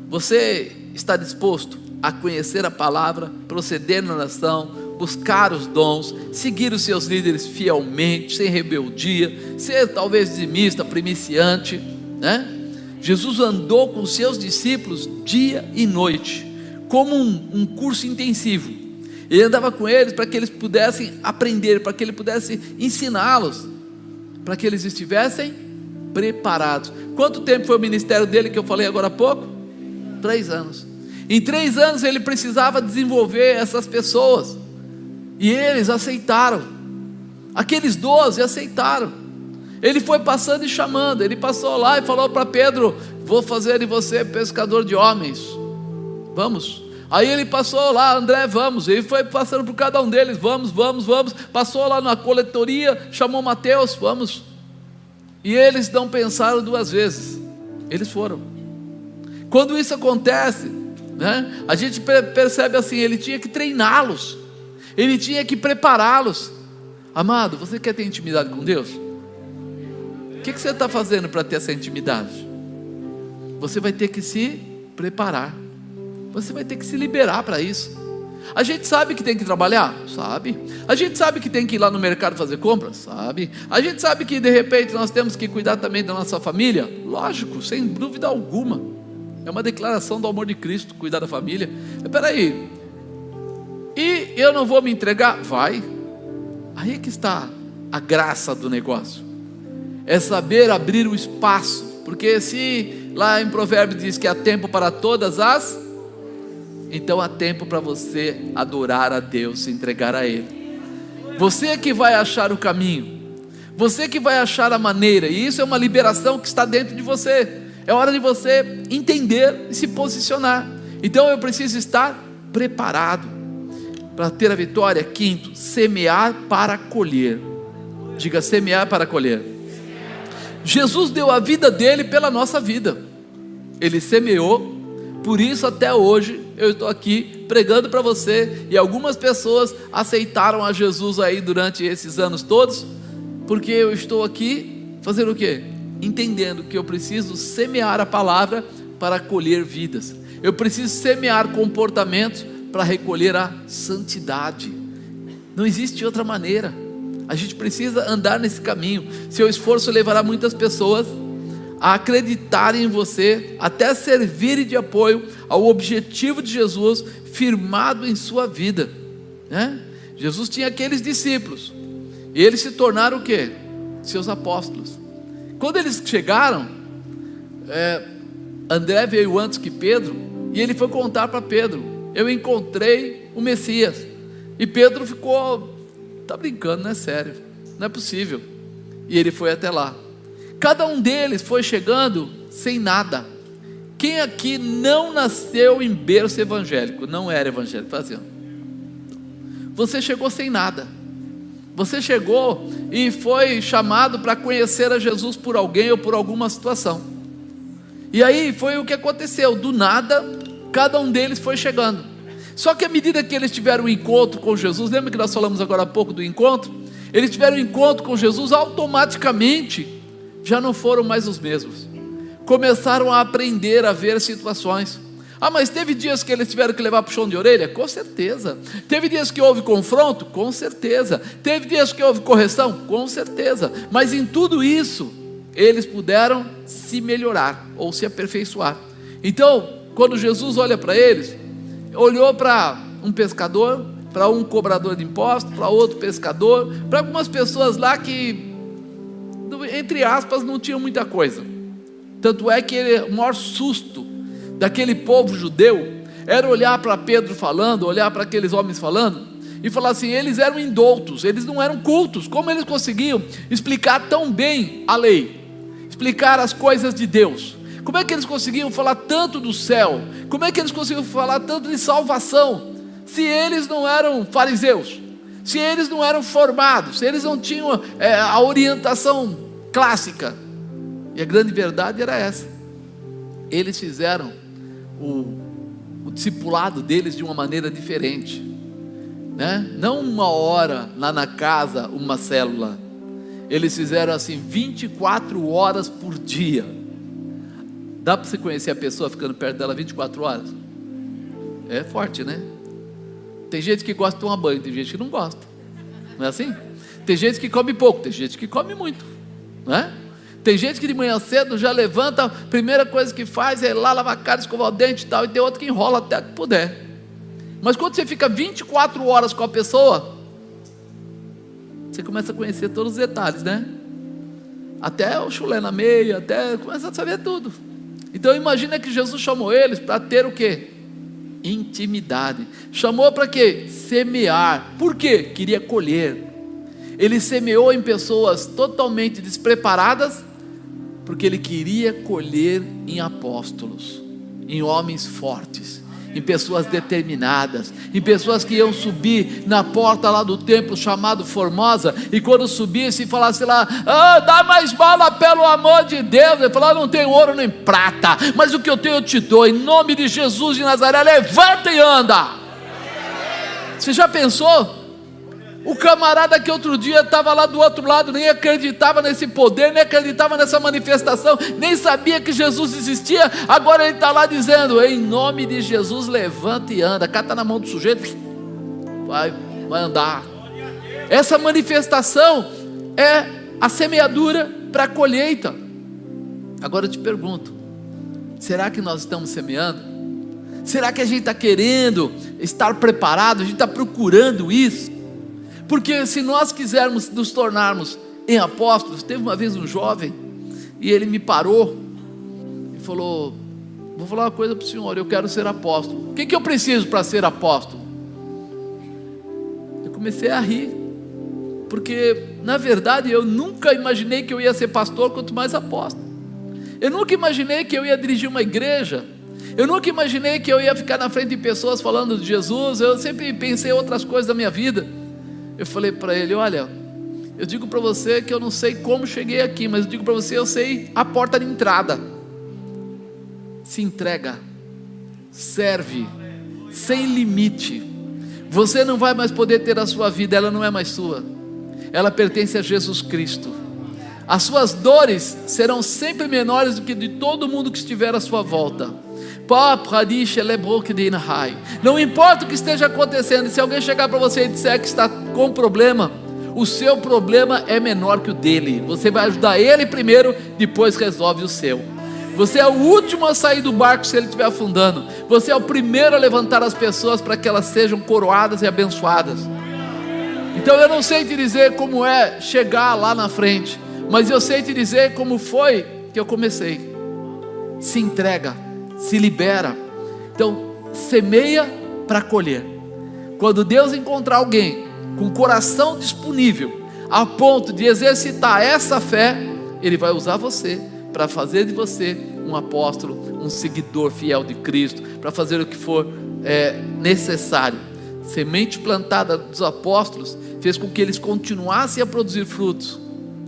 Você está disposto a conhecer a palavra, proceder na oração, buscar os dons, seguir os seus líderes fielmente, sem rebeldia, ser talvez dizimista, primiciante, Jesus andou com os seus discípulos dia e noite, como um curso intensivo. Ele andava com eles para que eles pudessem aprender, para que ele pudesse ensiná-los, para que eles estivessem preparados. Quanto tempo foi o ministério dele que eu falei agora há pouco? 3 anos. Em 3 anos ele precisava desenvolver essas pessoas, e eles aceitaram. Aqueles 12 aceitaram. Ele foi passando e chamando. Ele passou lá e falou para Pedro: vou fazer de você pescador de homens, vamos. Aí ele passou lá: André, vamos. Ele foi passando por cada um deles: vamos. Passou lá na coletoria, chamou Mateus: vamos. E eles não pensaram 2 vezes, eles foram. Quando isso acontece, né, a gente percebe assim, ele tinha que treiná-los, ele tinha que prepará-los. Amado, você quer ter intimidade com Deus? O que você está fazendo para ter essa intimidade? Você vai ter que se preparar, você vai ter que se liberar para isso. A gente sabe que tem que trabalhar? Sabe. A gente sabe que tem que ir lá no mercado fazer compras? Sabe. A gente sabe que de repente nós temos que cuidar também da nossa família? Lógico, sem dúvida alguma. É uma declaração do amor de Cristo, cuidar da família. Espera aí, e eu não vou me entregar? Vai. Aí é que está a graça do negócio, é saber abrir o espaço. Porque se lá em Provérbios diz que há tempo para todas as, então há tempo para você adorar a Deus, se entregar a Ele. Você é que vai achar o caminho, você que vai achar a maneira, e isso é uma liberação que está dentro de você. É hora de você entender e se posicionar. Então eu preciso estar preparado para ter a vitória. 5º, semear para colher. Diga: semear para colher. Jesus deu a vida dele pela nossa vida. Ele semeou, por isso até hoje eu estou aqui pregando para você, e algumas pessoas aceitaram a Jesus aí durante esses anos todos, porque eu estou aqui fazendo o quê? Entendendo que eu preciso semear a palavra para colher vidas. Eu preciso semear comportamentos para recolher a santidade. Não existe outra maneira. A gente precisa andar nesse caminho. Seu esforço levará muitas pessoas a acreditarem em você, até servirem de apoio ao objetivo de Jesus firmado em sua vida, né? Jesus tinha aqueles discípulos, e eles se tornaram o quê? Seus apóstolos. Quando eles chegaram, André veio antes que Pedro, e ele foi contar para Pedro: eu encontrei o Messias. E Pedro ficou: está brincando, não é sério, não é possível. E ele foi até lá. Cada um deles foi chegando sem nada. Quem aqui não nasceu em berço evangélico, não era evangélico? Fazendo. Você chegou sem nada. Você chegou e foi chamado para conhecer a Jesus por alguém ou por alguma situação. E aí foi o que aconteceu. Do nada, cada um deles foi chegando. Só que à medida que eles tiveram um encontro com Jesus, lembra que nós falamos agora há pouco do encontro? Eles tiveram um encontro com Jesus, automaticamente já não foram mais os mesmos. Começaram a aprender a ver situações. Ah, mas teve dias que eles tiveram que levar puxão de orelha? Com certeza. Teve dias que houve confronto? Com certeza. Teve dias que houve correção? Com certeza. Mas em tudo isso, eles puderam se melhorar ou se aperfeiçoar. Então, quando Jesus olha para eles, olhou para um pescador, para um cobrador de impostos, para outro pescador, para algumas pessoas lá que, entre aspas, não tinham muita coisa. Tanto é que o maior susto daquele povo judeu era olhar para Pedro falando, olhar para aqueles homens falando e falar assim: eles eram indoutos, eles não eram cultos. Como eles conseguiam explicar tão bem a lei, explicar as coisas de Deus? Como é que eles conseguiam falar tanto do céu? Como é que eles conseguiam falar tanto de salvação, se eles não eram fariseus, se eles não eram formados, se eles não tinham a orientação clássica? E a grande verdade era essa: eles fizeram o discipulado deles de uma maneira diferente, né? Não uma hora lá na casa, uma célula. Eles fizeram assim 24 horas por dia. Dá para você conhecer a pessoa ficando perto dela 24 horas? É forte, né? Tem gente que gosta de tomar banho, tem gente que não gosta. Não é assim? Tem gente que come pouco, tem gente que come muito, não é? Tem gente que de manhã cedo já levanta, a primeira coisa que faz é ir lá lavar a cara, escovar o dente e tal, e tem outro que enrola até que puder. Mas quando você fica 24 horas com a pessoa, você começa a conhecer todos os detalhes, né? Até o chulé na meia, até começa a saber tudo. Então imagina que Jesus chamou eles para ter o quê? Intimidade. Chamou para quê? Semear. Por quê? Queria colher. Ele semeou em pessoas totalmente despreparadas, porque ele queria colher em apóstolos, em homens fortes, em pessoas determinadas, em pessoas que iam subir na porta lá do templo chamado Formosa, e quando subisse e falasse lá, dá mais bala pelo amor de Deus, ele falou, não tenho ouro nem prata, mas o que eu tenho eu te dou, em nome de Jesus de Nazaré, levanta e anda. Você já pensou? O camarada que outro dia estava lá do outro lado, nem acreditava nesse poder, nem acreditava nessa manifestação, nem sabia que Jesus existia, agora ele está lá dizendo, em nome de Jesus, levanta e anda. Cata na mão do sujeito, vai andar. Essa manifestação é a semeadura para a colheita. Agora eu te pergunto, será que nós estamos semeando? Será que a gente está querendo estar preparado? A gente está procurando isso? Porque se nós quisermos nos tornarmos em apóstolos, teve uma vez um jovem, e ele me parou, e falou, vou falar uma coisa para o senhor, eu quero ser apóstolo. O que eu preciso para ser apóstolo? Eu comecei a rir, porque na verdade eu nunca imaginei que eu ia ser pastor, quanto mais apóstolo. Eu nunca imaginei que eu ia dirigir uma igreja, eu nunca imaginei que eu ia ficar na frente de pessoas falando de Jesus, eu sempre pensei em outras coisas da minha vida. Eu falei para ele, olha, eu digo para você que eu não sei como cheguei aqui, mas eu digo para você, eu sei a porta de entrada. Se entrega, serve, sem limite. Você não vai mais poder ter a sua vida, ela não é mais sua, ela pertence a Jesus Cristo. As suas dores serão sempre menores do que de todo mundo que estiver à sua volta. Não importa o que esteja acontecendo, se alguém chegar para você e disser que está com problema, o seu problema é menor que o dele. Você vai ajudar ele primeiro, depois resolve o seu. Você é o último a sair do barco se ele estiver afundando. Você é o primeiro a levantar as pessoas para que elas sejam coroadas e abençoadas. Então eu não sei te dizer como é chegar lá na frente, mas eu sei te dizer como foi que eu comecei. Se entrega, se libera. Então semeia para colher. Quando Deus encontrar alguém com o coração disponível a ponto de exercitar essa fé, Ele vai usar você para fazer de você um apóstolo, um seguidor fiel de Cristo, para fazer o que for necessário. Semente plantada dos apóstolos fez com que eles continuassem a produzir frutos,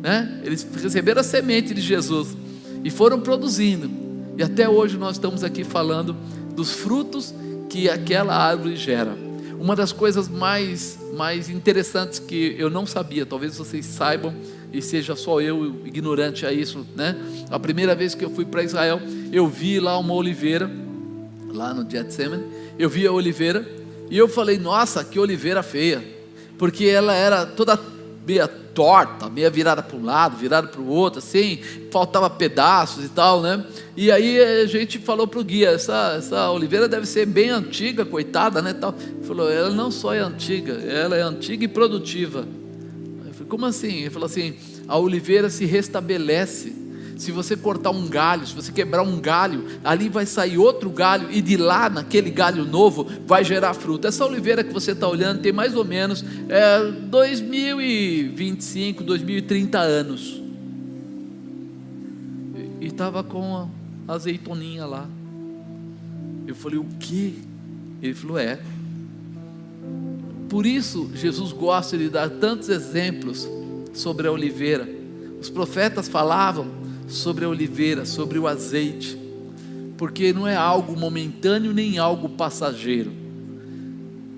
né? Eles receberam a semente de Jesus e foram produzindo, e até hoje nós estamos aqui falando dos frutos que aquela árvore gera. Uma das coisas mais interessantes que eu não sabia, talvez vocês saibam e seja só eu ignorante a isso, né? A primeira vez que eu fui para Israel, eu vi lá uma oliveira, lá no Getsemane, eu vi a oliveira e eu falei, nossa, que oliveira feia, porque ela era toda meia torta, meia virada para um lado, virada para o outro, assim, faltava pedaços e tal, né? E aí a gente falou para o guia, essa oliveira deve ser bem antiga, coitada, né? Tal. Ele falou, ela não só é antiga, ela é antiga e produtiva. Eu falei, como assim? Ele falou assim, a oliveira se restabelece. Se você cortar um galho, se você quebrar um galho, ali vai sair outro galho, e de lá, naquele galho novo, vai gerar fruto. Essa oliveira que você está olhando tem mais ou menos 2025, 2030 anos. E estava com a azeitoninha lá. Eu falei, o quê? Ele falou, Por isso Jesus gosta de dar tantos exemplos sobre a oliveira. Os profetas falavam sobre a oliveira, sobre o azeite, porque não é algo momentâneo nem algo passageiro.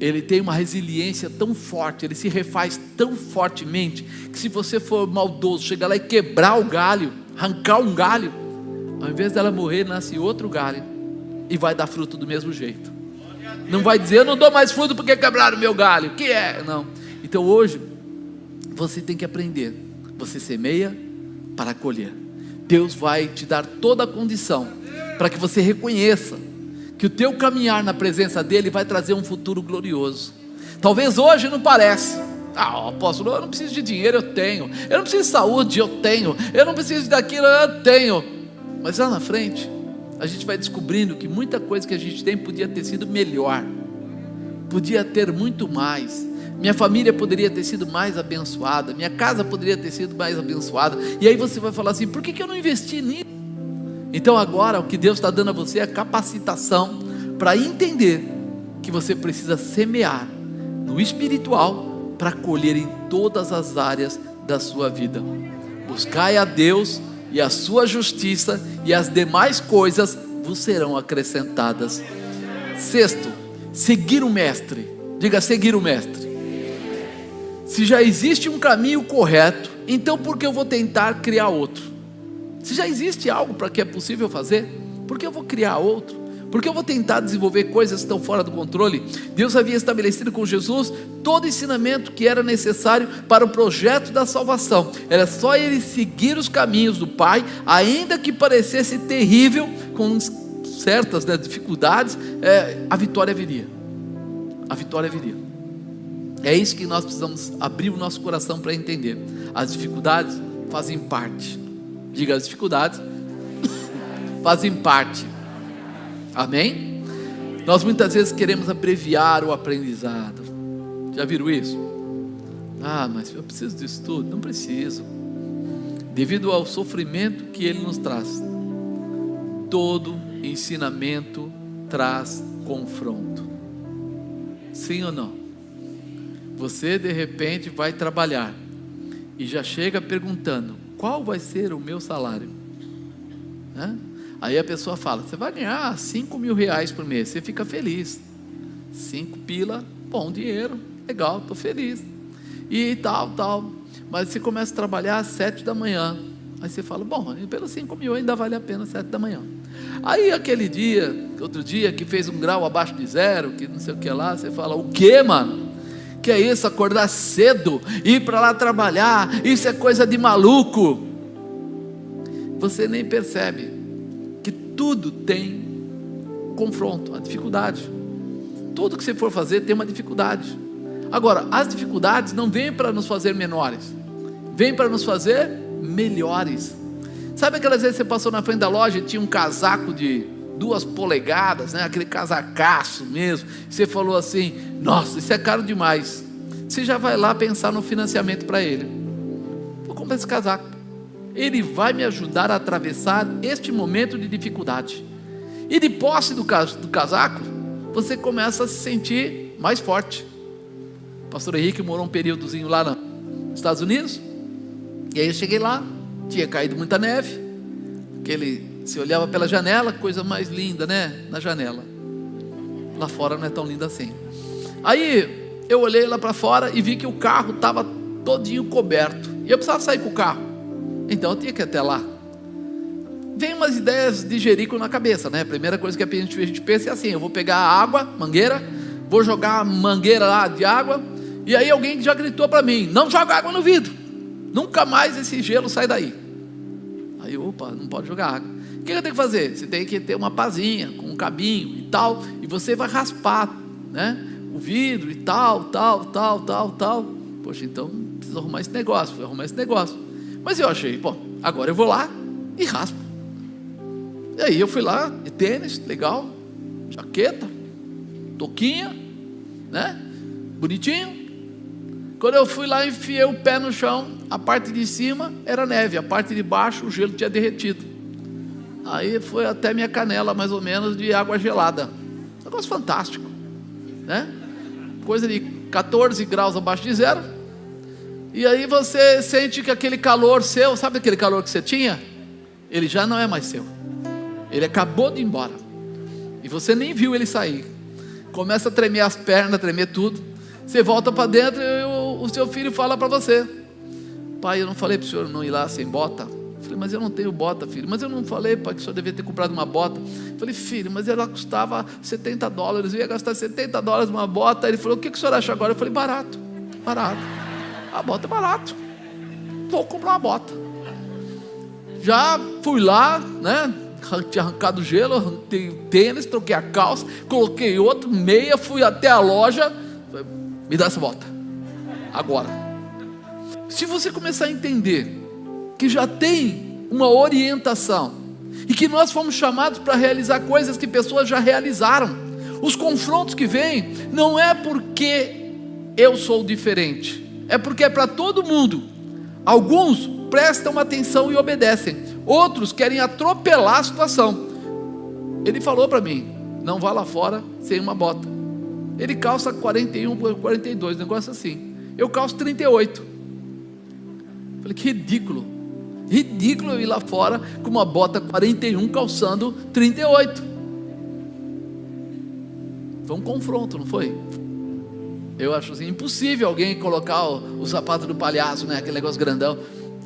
Ele tem uma resiliência tão forte, ele se refaz tão fortemente, que se você for maldoso, chegar lá e quebrar o galho, arrancar um galho, ao invés dela morrer, nasce outro galho, e vai dar fruto do mesmo jeito. Não vai dizer, eu não dou mais fruto porque quebraram o meu galho, que é? Não. Então hoje, você tem que aprender, você semeia para colher. Deus vai te dar toda a condição para que você reconheça que o teu caminhar na presença dele vai trazer um futuro glorioso. Talvez hoje não pareça. Apóstolo, eu não preciso de dinheiro, eu tenho. Eu não preciso de saúde, eu tenho. Eu não preciso daquilo, eu tenho. Mas lá na frente, a gente vai descobrindo que muita coisa que a gente tem podia ter sido melhor, podia ter muito mais. Minha família poderia ter sido mais abençoada, minha casa poderia ter sido mais abençoada. E aí você vai falar assim: por que eu não investi nisso? Então agora o que Deus está dando a você é a capacitação para entender que você precisa semear no espiritual para colher em todas as áreas da sua vida. Buscai a Deus e a sua justiça, e as demais coisas vos serão acrescentadas. Sexto, seguir o mestre. Diga: seguir o mestre. Se já existe um caminho correto, então por que eu vou tentar criar outro? Se já existe algo para que é possível fazer, por que eu vou criar outro? Por que eu vou tentar desenvolver coisas que estão fora do controle? Deus havia estabelecido com Jesus todo o ensinamento que era necessário para o projeto da salvação. Era só ele seguir os caminhos do Pai, ainda que parecesse terrível, com certas dificuldades, a vitória viria. A vitória viria. É isso que nós precisamos abrir o nosso coração para entender. As dificuldades fazem parte. Diga: as dificuldades fazem parte. Amém? Nós muitas vezes queremos abreviar o aprendizado. Já viram isso? Mas eu preciso disso tudo. Não preciso. Devido ao sofrimento que ele nos traz, todo ensinamento traz confronto. Sim ou não? Você de repente vai trabalhar e já chega perguntando: qual vai ser o meu salário? Aí a pessoa fala: você vai ganhar 5 mil reais por mês. Você fica feliz. 5 pila, bom dinheiro, legal, estou feliz. E tal. Mas você começa a trabalhar às 7 da manhã. Aí você fala: bom, pelos 5 mil ainda vale a pena 7 da manhã. Aí aquele dia, outro dia, que fez 1 grau abaixo de zero, que não sei o que lá, você fala: o que, mano? Que é isso? Acordar cedo, ir para lá trabalhar, isso é coisa de maluco. Você nem percebe que tudo tem confronto, a dificuldade. Tudo que você for fazer tem uma dificuldade. Agora, as dificuldades não vêm para nos fazer menores, vêm para nos fazer melhores. Sabe aquelas vezes que você passou na frente da loja e tinha um casaco de 2 polegadas, aquele casacaço mesmo, você falou assim: nossa, isso é caro demais. Você já vai lá pensar no financiamento para ele. Vou comprar esse casaco, ele vai me ajudar a atravessar este momento de dificuldade. E de posse do casaco, você começa a se sentir mais forte. O pastor Henrique morou um períodozinho lá nos Estados Unidos, e aí eu cheguei lá, tinha caído muita neve, você olhava pela janela, coisa mais linda, na janela. Lá fora não é tão linda assim. Aí eu olhei lá para fora e vi que o carro estava todinho coberto, e eu precisava sair com o carro, então eu tinha que ir até lá. Vem umas ideias de Jerico na cabeça, A primeira coisa que a gente pensa é assim: eu vou pegar a água, mangueira, vou jogar a mangueira lá de água, e aí alguém já gritou para mim: não joga água no vidro, nunca mais esse gelo sai daí. Aí, opa, não pode jogar água. O que eu tenho que fazer? Você tem que ter uma pazinha com um cabinho e tal, e você vai raspar, o vidro e tal. Poxa, então preciso arrumar esse negócio. Fui arrumar esse negócio, mas eu achei: agora eu vou lá e raspo. E aí eu fui lá de tênis, legal, jaqueta, touquinha, bonitinho. Quando eu fui lá, enfiei o pé no chão, a parte de cima era neve, a parte de baixo o gelo tinha derretido. Aí foi até minha canela, mais ou menos, de água gelada. Negócio fantástico, Coisa de 14 graus abaixo de zero. E aí você sente que aquele calor seu, sabe aquele calor que você tinha? Ele já não é mais seu. Ele acabou de ir embora. E você nem viu ele sair. Começa a tremer as pernas, tremer tudo. Você volta para dentro e o seu filho fala para você: pai, eu não falei para o senhor não ir lá sem bota? Eu falei: mas eu não tenho bota, filho. Mas eu não falei, pai, que o senhor devia ter comprado uma bota. Eu falei: filho, mas ela custava $70, eu ia gastar $70 numa bota. Ele falou: o que o senhor acha agora? Eu falei: barato. A bota é barato, vou comprar uma bota. já fui lá, né? Tinha arrancado o gelo, arranquei o tênis, troquei a calça, coloquei outro, meia, fui até a loja. Me dá essa bota, agora. Se você começar a entender que já tem uma orientação, e que nós fomos chamados para realizar coisas que pessoas já realizaram, os confrontos que vêm, não é porque eu sou diferente, é porque é para todo mundo. Alguns prestam atenção e obedecem, outros querem atropelar a situação. Ele falou para mim: não vá lá fora sem uma bota. Ele calça 41 por 42, negócio assim. Eu calço 38. Falei, que ridículo. Ridículo eu ir lá fora com uma bota 41 calçando 38. Foi um confronto, não foi? Eu acho assim, impossível alguém colocar o sapato do palhaço, né? Aquele negócio grandão.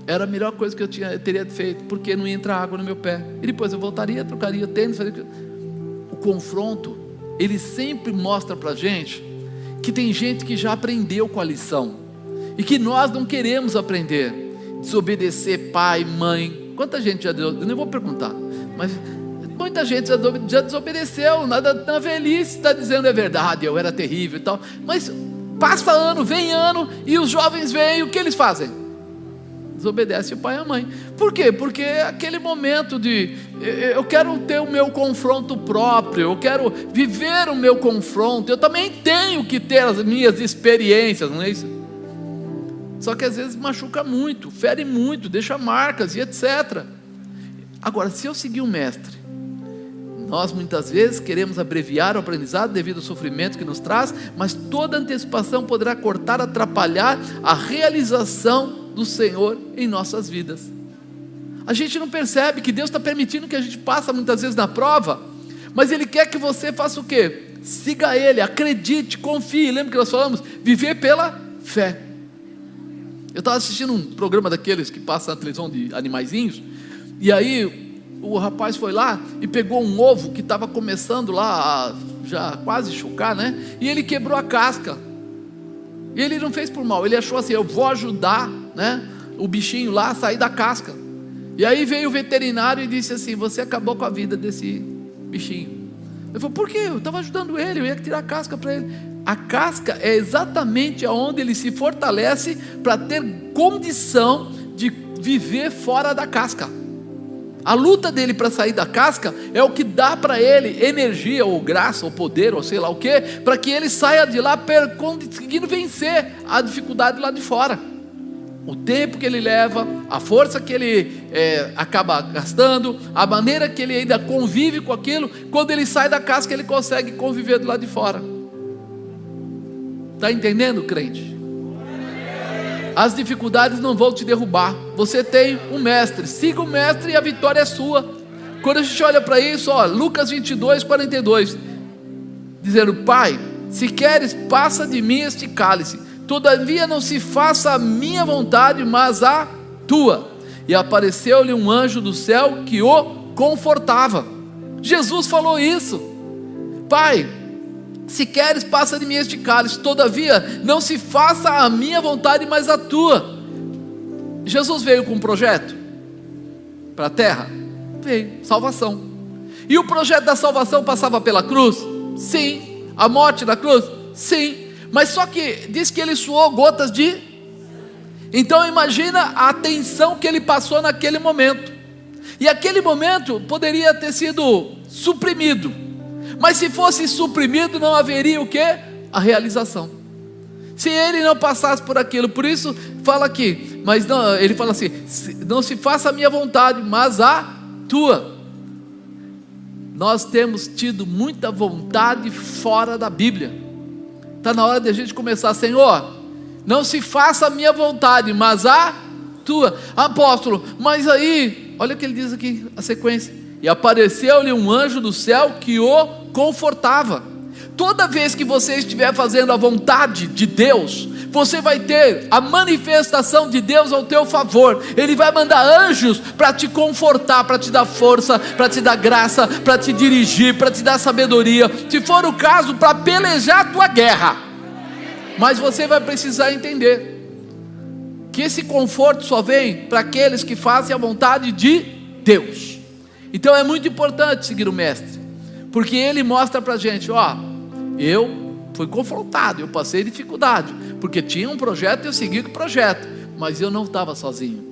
Era a melhor coisa que eu teria feito, porque não ia entrar água no meu pé. E depois eu voltaria, trocaria tênis, faria... O confronto, ele sempre mostra pra gente que tem gente que já aprendeu com a lição, e que nós não queremos aprender. Desobedecer pai, mãe. Quanta gente já deu? Eu nem vou perguntar, mas muita gente já desobedeceu. Na velhice está dizendo é verdade, eu era terrível e tal. Mas passa ano, vem ano, e os jovens vêm, o que eles fazem? Desobedece o pai e a mãe. Por quê? Porque é aquele momento de eu quero ter o meu confronto próprio, eu quero viver o meu confronto, eu também tenho que ter as minhas experiências, não é isso? Só que às vezes machuca muito, fere muito, deixa marcas e etc. Agora, se eu seguir o mestre, nós muitas vezes queremos abreviar o aprendizado devido ao sofrimento que nos traz, mas toda antecipação poderá cortar, atrapalhar a realização do Senhor em nossas vidas. A gente não percebe que Deus está permitindo que a gente passe muitas vezes na prova, mas Ele quer que você faça o quê? Siga Ele, acredite, confie. Lembra que nós falamos? Viver pela fé. Eu estava assistindo um programa daqueles que passa na televisão de animaizinhos, e aí o rapaz foi lá e pegou um ovo que estava começando lá a já quase chocar, né? E ele quebrou a casca. E ele não fez por mal, ele achou assim: eu vou ajudar, né, o bichinho lá a sair da casca. E aí veio o veterinário e disse assim: você acabou com a vida desse bichinho. Ele falou: por quê? Eu estava ajudando ele, eu ia tirar a casca para ele. A casca é exatamente aonde ele se fortalece para ter condição de viver fora da casca. A luta dele para sair da casca é o que dá para ele energia, ou graça, ou poder, ou sei lá o que, para que ele saia de lá conseguindo vencer a dificuldade lá de fora. O tempo que ele leva, a força que ele acaba gastando, a maneira que ele ainda convive com aquilo, quando ele sai da casca ele consegue conviver do lado de fora. Está entendendo, crente? As dificuldades não vão te derrubar. Você tem um mestre, siga o mestre e a vitória é sua. Quando a gente olha para isso, ó, Lucas 22, 42, dizendo: Pai, se queres, passa de mim este cálice, todavia não se faça a minha vontade, mas a tua. E apareceu-lhe um anjo do céu que o confortava. Jesus falou isso: Pai, se queres, passa de mim este cálice, todavia não se faça a minha vontade, mas a tua. Jesus veio com um projeto para a terra? Veio, salvação. E o projeto da salvação passava pela cruz? Sim. A morte da cruz? Sim. Mas só que diz que ele suou gotas de... Então imagina a tensão que ele passou naquele momento. E aquele momento poderia ter sido suprimido, mas se fosse suprimido não haveria o que? A realização. Se ele não passasse por aquilo, por isso fala aqui, mas não, ele fala assim: não se faça a minha vontade, mas a tua. Nós temos tido muita vontade fora da Bíblia. Está na hora de a gente começar: Senhor, não se faça a minha vontade, mas a tua. Apóstolo, mas aí, olha o que ele diz aqui, a sequência: e apareceu-lhe um anjo do céu que o confortava. Toda vez que você estiver fazendo a vontade de Deus, você vai ter a manifestação de Deus ao teu favor. Ele vai mandar anjos para te confortar, para te dar força, para te dar graça, para te dirigir, para te dar sabedoria, se for o caso, para pelejar a tua guerra. Mas você vai precisar entender que esse conforto só vem para aqueles que fazem a vontade de Deus. Então é muito importante seguir o mestre, porque ele mostra para a gente, eu fui confrontado, eu passei dificuldade, porque tinha um projeto e eu segui com o projeto, mas eu não estava sozinho,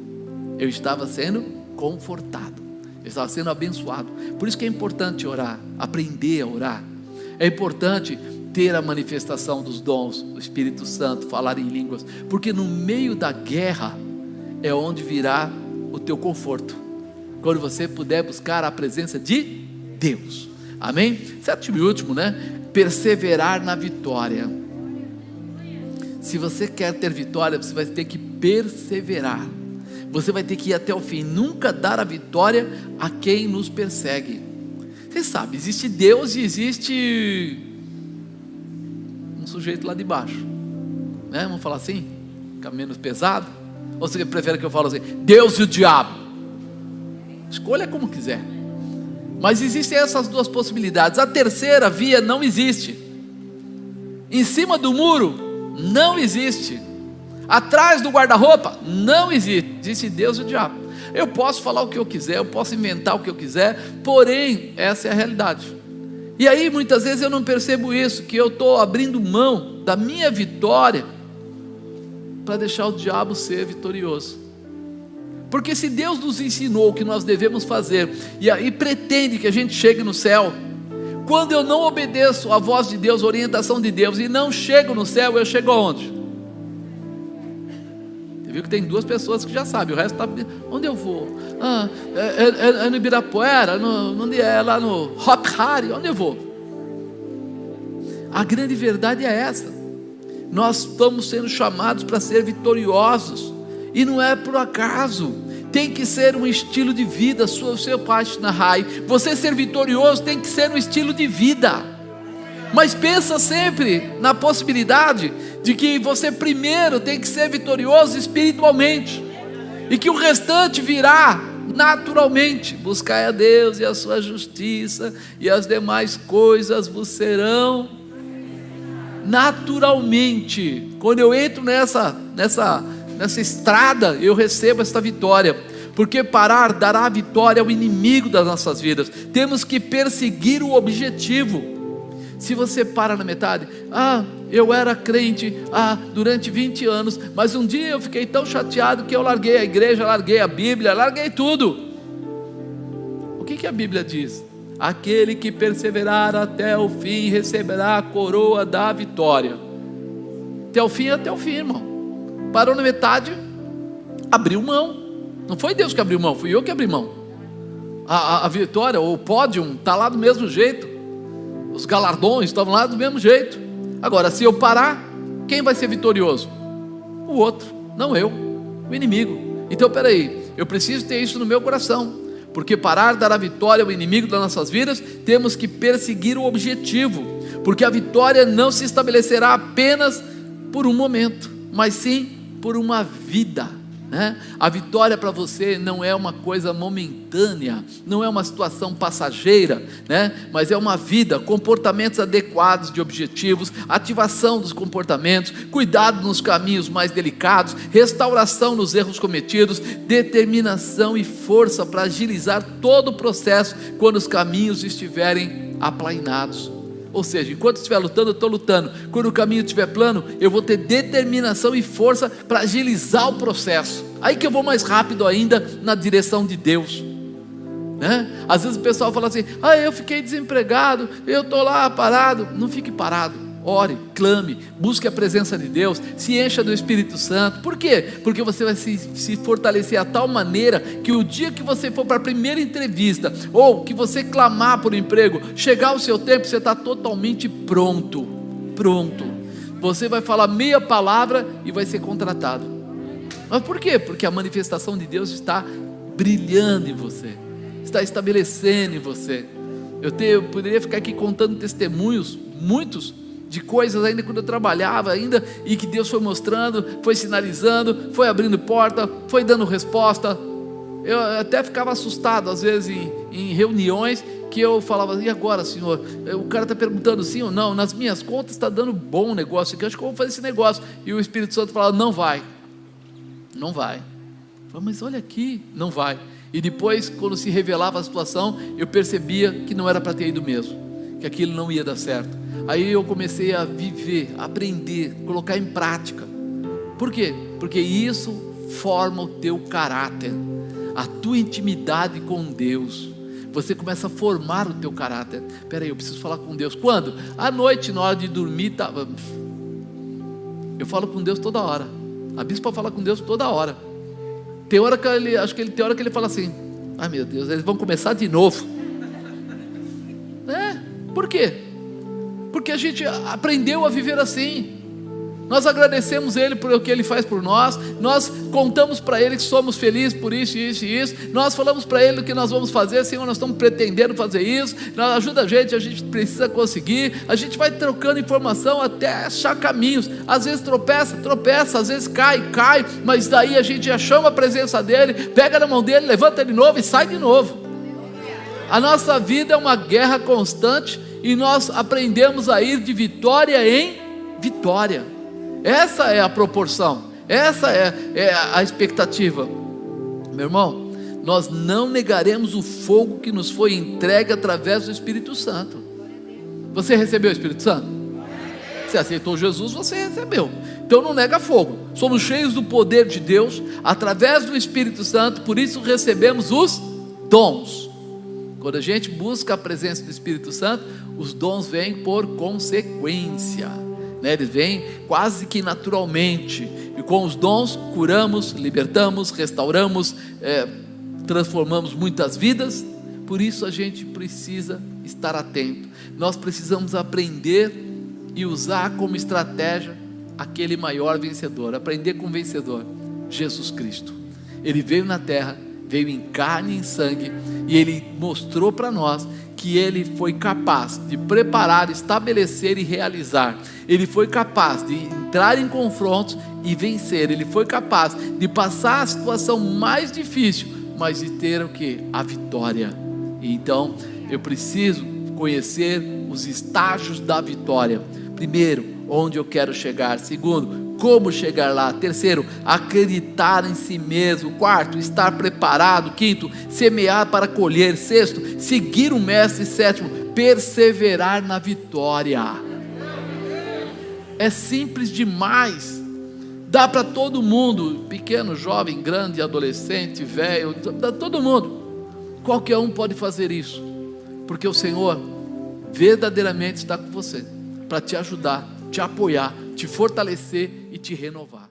eu estava sendo confortado, eu estava sendo abençoado. Por isso que é importante orar, aprender a orar. É importante ter a manifestação dos dons do Espírito Santo, falar em línguas, porque no meio da guerra é onde virá o teu conforto, quando você puder buscar a presença de Deus. Amém? Sétimo e último, perseverar na vitória. Se você quer ter vitória, você vai ter que perseverar, você vai ter que ir até o fim, nunca dar a vitória a quem nos persegue. Você sabe, existe Deus e existe um sujeito lá de baixo, vamos falar assim, fica menos pesado, ou você prefere que eu fale assim, Deus e o diabo? Escolha como quiser, mas existem essas duas possibilidades. A terceira via não existe. Em cima do muro não existe, atrás do guarda-roupa não existe. Existe Deus e o diabo. Eu posso falar o que eu quiser, eu posso inventar o que eu quiser, porém essa é a realidade. E aí muitas vezes eu não percebo isso, que eu estou abrindo mão da minha vitória para deixar o diabo ser vitorioso. Porque se Deus nos ensinou o que nós devemos fazer, e aí pretende que a gente chegue no céu, quando eu não obedeço a voz de Deus, a orientação de Deus, e não chego no céu, eu chego aonde? Você viu que tem duas pessoas que já sabem, o resto está, onde eu vou? É no Ibirapuera, onde é? Lá no Hop Hari, onde eu vou? A grande verdade é essa, nós estamos sendo chamados para ser vitoriosos, e não é por acaso, tem que ser um estilo de vida. Seu parte na Rai, você ser vitorioso tem que ser um estilo de vida, mas pensa sempre na possibilidade de que você primeiro tem que ser vitorioso espiritualmente, e que o restante virá naturalmente. Buscai a Deus e a sua justiça, e as demais coisas vos serão naturalmente. Quando eu entro nessa estrada, eu recebo esta vitória, porque parar dará vitória ao inimigo das nossas vidas. Temos que perseguir o objetivo. Se você para na metade, eu era crente durante 20 anos, mas um dia eu fiquei tão chateado que eu larguei a igreja, larguei a Bíblia, larguei tudo. O que a Bíblia diz? Aquele que perseverar até o fim receberá a coroa da vitória. Até o fim, irmão. Parou na metade, abriu mão. Não foi Deus que abriu mão, fui eu que abri mão. A vitória, o pódio está lá do mesmo jeito, os galardões estavam lá do mesmo jeito. Agora, se eu parar, quem vai ser vitorioso? O outro, não eu, o inimigo. Então peraí, eu preciso ter isso no meu coração, porque parar dará vitória ao inimigo das nossas vidas. Temos que perseguir o objetivo, porque a vitória não se estabelecerá apenas por um momento, mas sim por uma vida, A vitória para você não é uma coisa momentânea, não é uma situação passageira, mas é uma vida, comportamentos adequados de objetivos, ativação dos comportamentos, cuidado nos caminhos mais delicados, restauração nos erros cometidos, determinação e força para agilizar todo o processo quando os caminhos estiverem aplainados. Ou seja, enquanto estiver lutando, eu estou lutando. Quando o caminho estiver plano, eu vou ter determinação e força para agilizar o processo. Aí que eu vou mais rápido ainda na direção de Deus. Às vezes o pessoal fala assim, eu fiquei desempregado, eu estou lá parado. Não fique parado. Ore, clame, busque a presença de Deus, se encha do Espírito Santo. Por quê? Porque você vai se fortalecer a tal maneira que o dia que você for para a primeira entrevista, ou que você clamar por um emprego, chegar o seu tempo, você está totalmente pronto. Você vai falar meia palavra e vai ser contratado. Mas por quê? Porque a manifestação de Deus está brilhando em você, está estabelecendo em você. Eu poderia ficar aqui contando testemunhos, muitos, de coisas ainda quando eu trabalhava ainda, e que Deus foi mostrando, foi sinalizando, foi abrindo porta, foi dando resposta. Eu até ficava assustado às vezes em reuniões, que eu falava, e agora, Senhor? O cara está perguntando sim ou não, nas minhas contas está dando bom negócio aqui, acho que eu vou fazer esse negócio, e o Espírito Santo falava, não vai, Não vai. Mas olha aqui, não vai. E depois, quando se revelava a situação, eu percebia que não era para ter ido mesmo, que aquilo não ia dar certo. Aí eu comecei a viver, a aprender, colocar em prática. Por quê? Porque isso forma o teu caráter, a tua intimidade com Deus. Você começa a formar o teu caráter. Peraí, eu preciso falar com Deus. Quando? À noite, na hora de dormir, eu falo com Deus toda hora. A bispa fala com Deus toda hora. Tem hora que tem hora que ele fala assim: ai meu Deus, eles vão começar de novo. Por quê? Porque a gente aprendeu a viver assim. Nós agradecemos Ele por o que Ele faz por nós. Nós contamos para Ele que somos felizes por isso, isso e isso. Nós falamos para Ele o que nós vamos fazer. Senhor, nós estamos pretendendo fazer isso. Ajuda a gente precisa conseguir. A gente vai trocando informação até achar caminhos. Às vezes tropeça, às vezes cai, mas daí a gente já chama a presença dEle, pega na mão dEle, levanta de novo e sai de novo. A nossa vida é uma guerra constante e nós aprendemos a ir de vitória em vitória. Essa é a proporção, essa é a expectativa. Meu irmão, nós não negaremos o fogo que nos foi entregue através do Espírito Santo. Você recebeu o Espírito Santo? Você aceitou Jesus, você recebeu. Então não nega fogo. Somos cheios do poder de Deus através do Espírito Santo, por isso recebemos os dons. Quando a gente busca a presença do Espírito Santo, os dons vêm por consequência. Eles vêm quase que naturalmente, e com os dons curamos, libertamos, restauramos, transformamos muitas vidas. Por isso a gente precisa estar atento. Nós precisamos aprender e usar como estratégia aquele maior vencedor, aprender com o vencedor, Jesus Cristo. Ele veio na terra, veio em carne e em sangue, e Ele mostrou para nós que Ele foi capaz de preparar, estabelecer e realizar. Ele foi capaz de entrar em confrontos e vencer. Ele foi capaz de passar a situação mais difícil, mas de ter o quê? A vitória. E então eu preciso conhecer os estágios da vitória. Primeiro, onde eu quero chegar. Segundo, como chegar lá. Terceiro, acreditar em si mesmo. Quarto, estar preparado. Quinto, semear para colher. Sexto, seguir o mestre. Sétimo, perseverar na vitória. É simples demais. Dá para todo mundo, pequeno, jovem, grande, adolescente, velho, todo mundo. Qualquer um pode fazer isso, porque o Senhor verdadeiramente está com você, para te ajudar, te apoiar, te fortalecer e te renovar.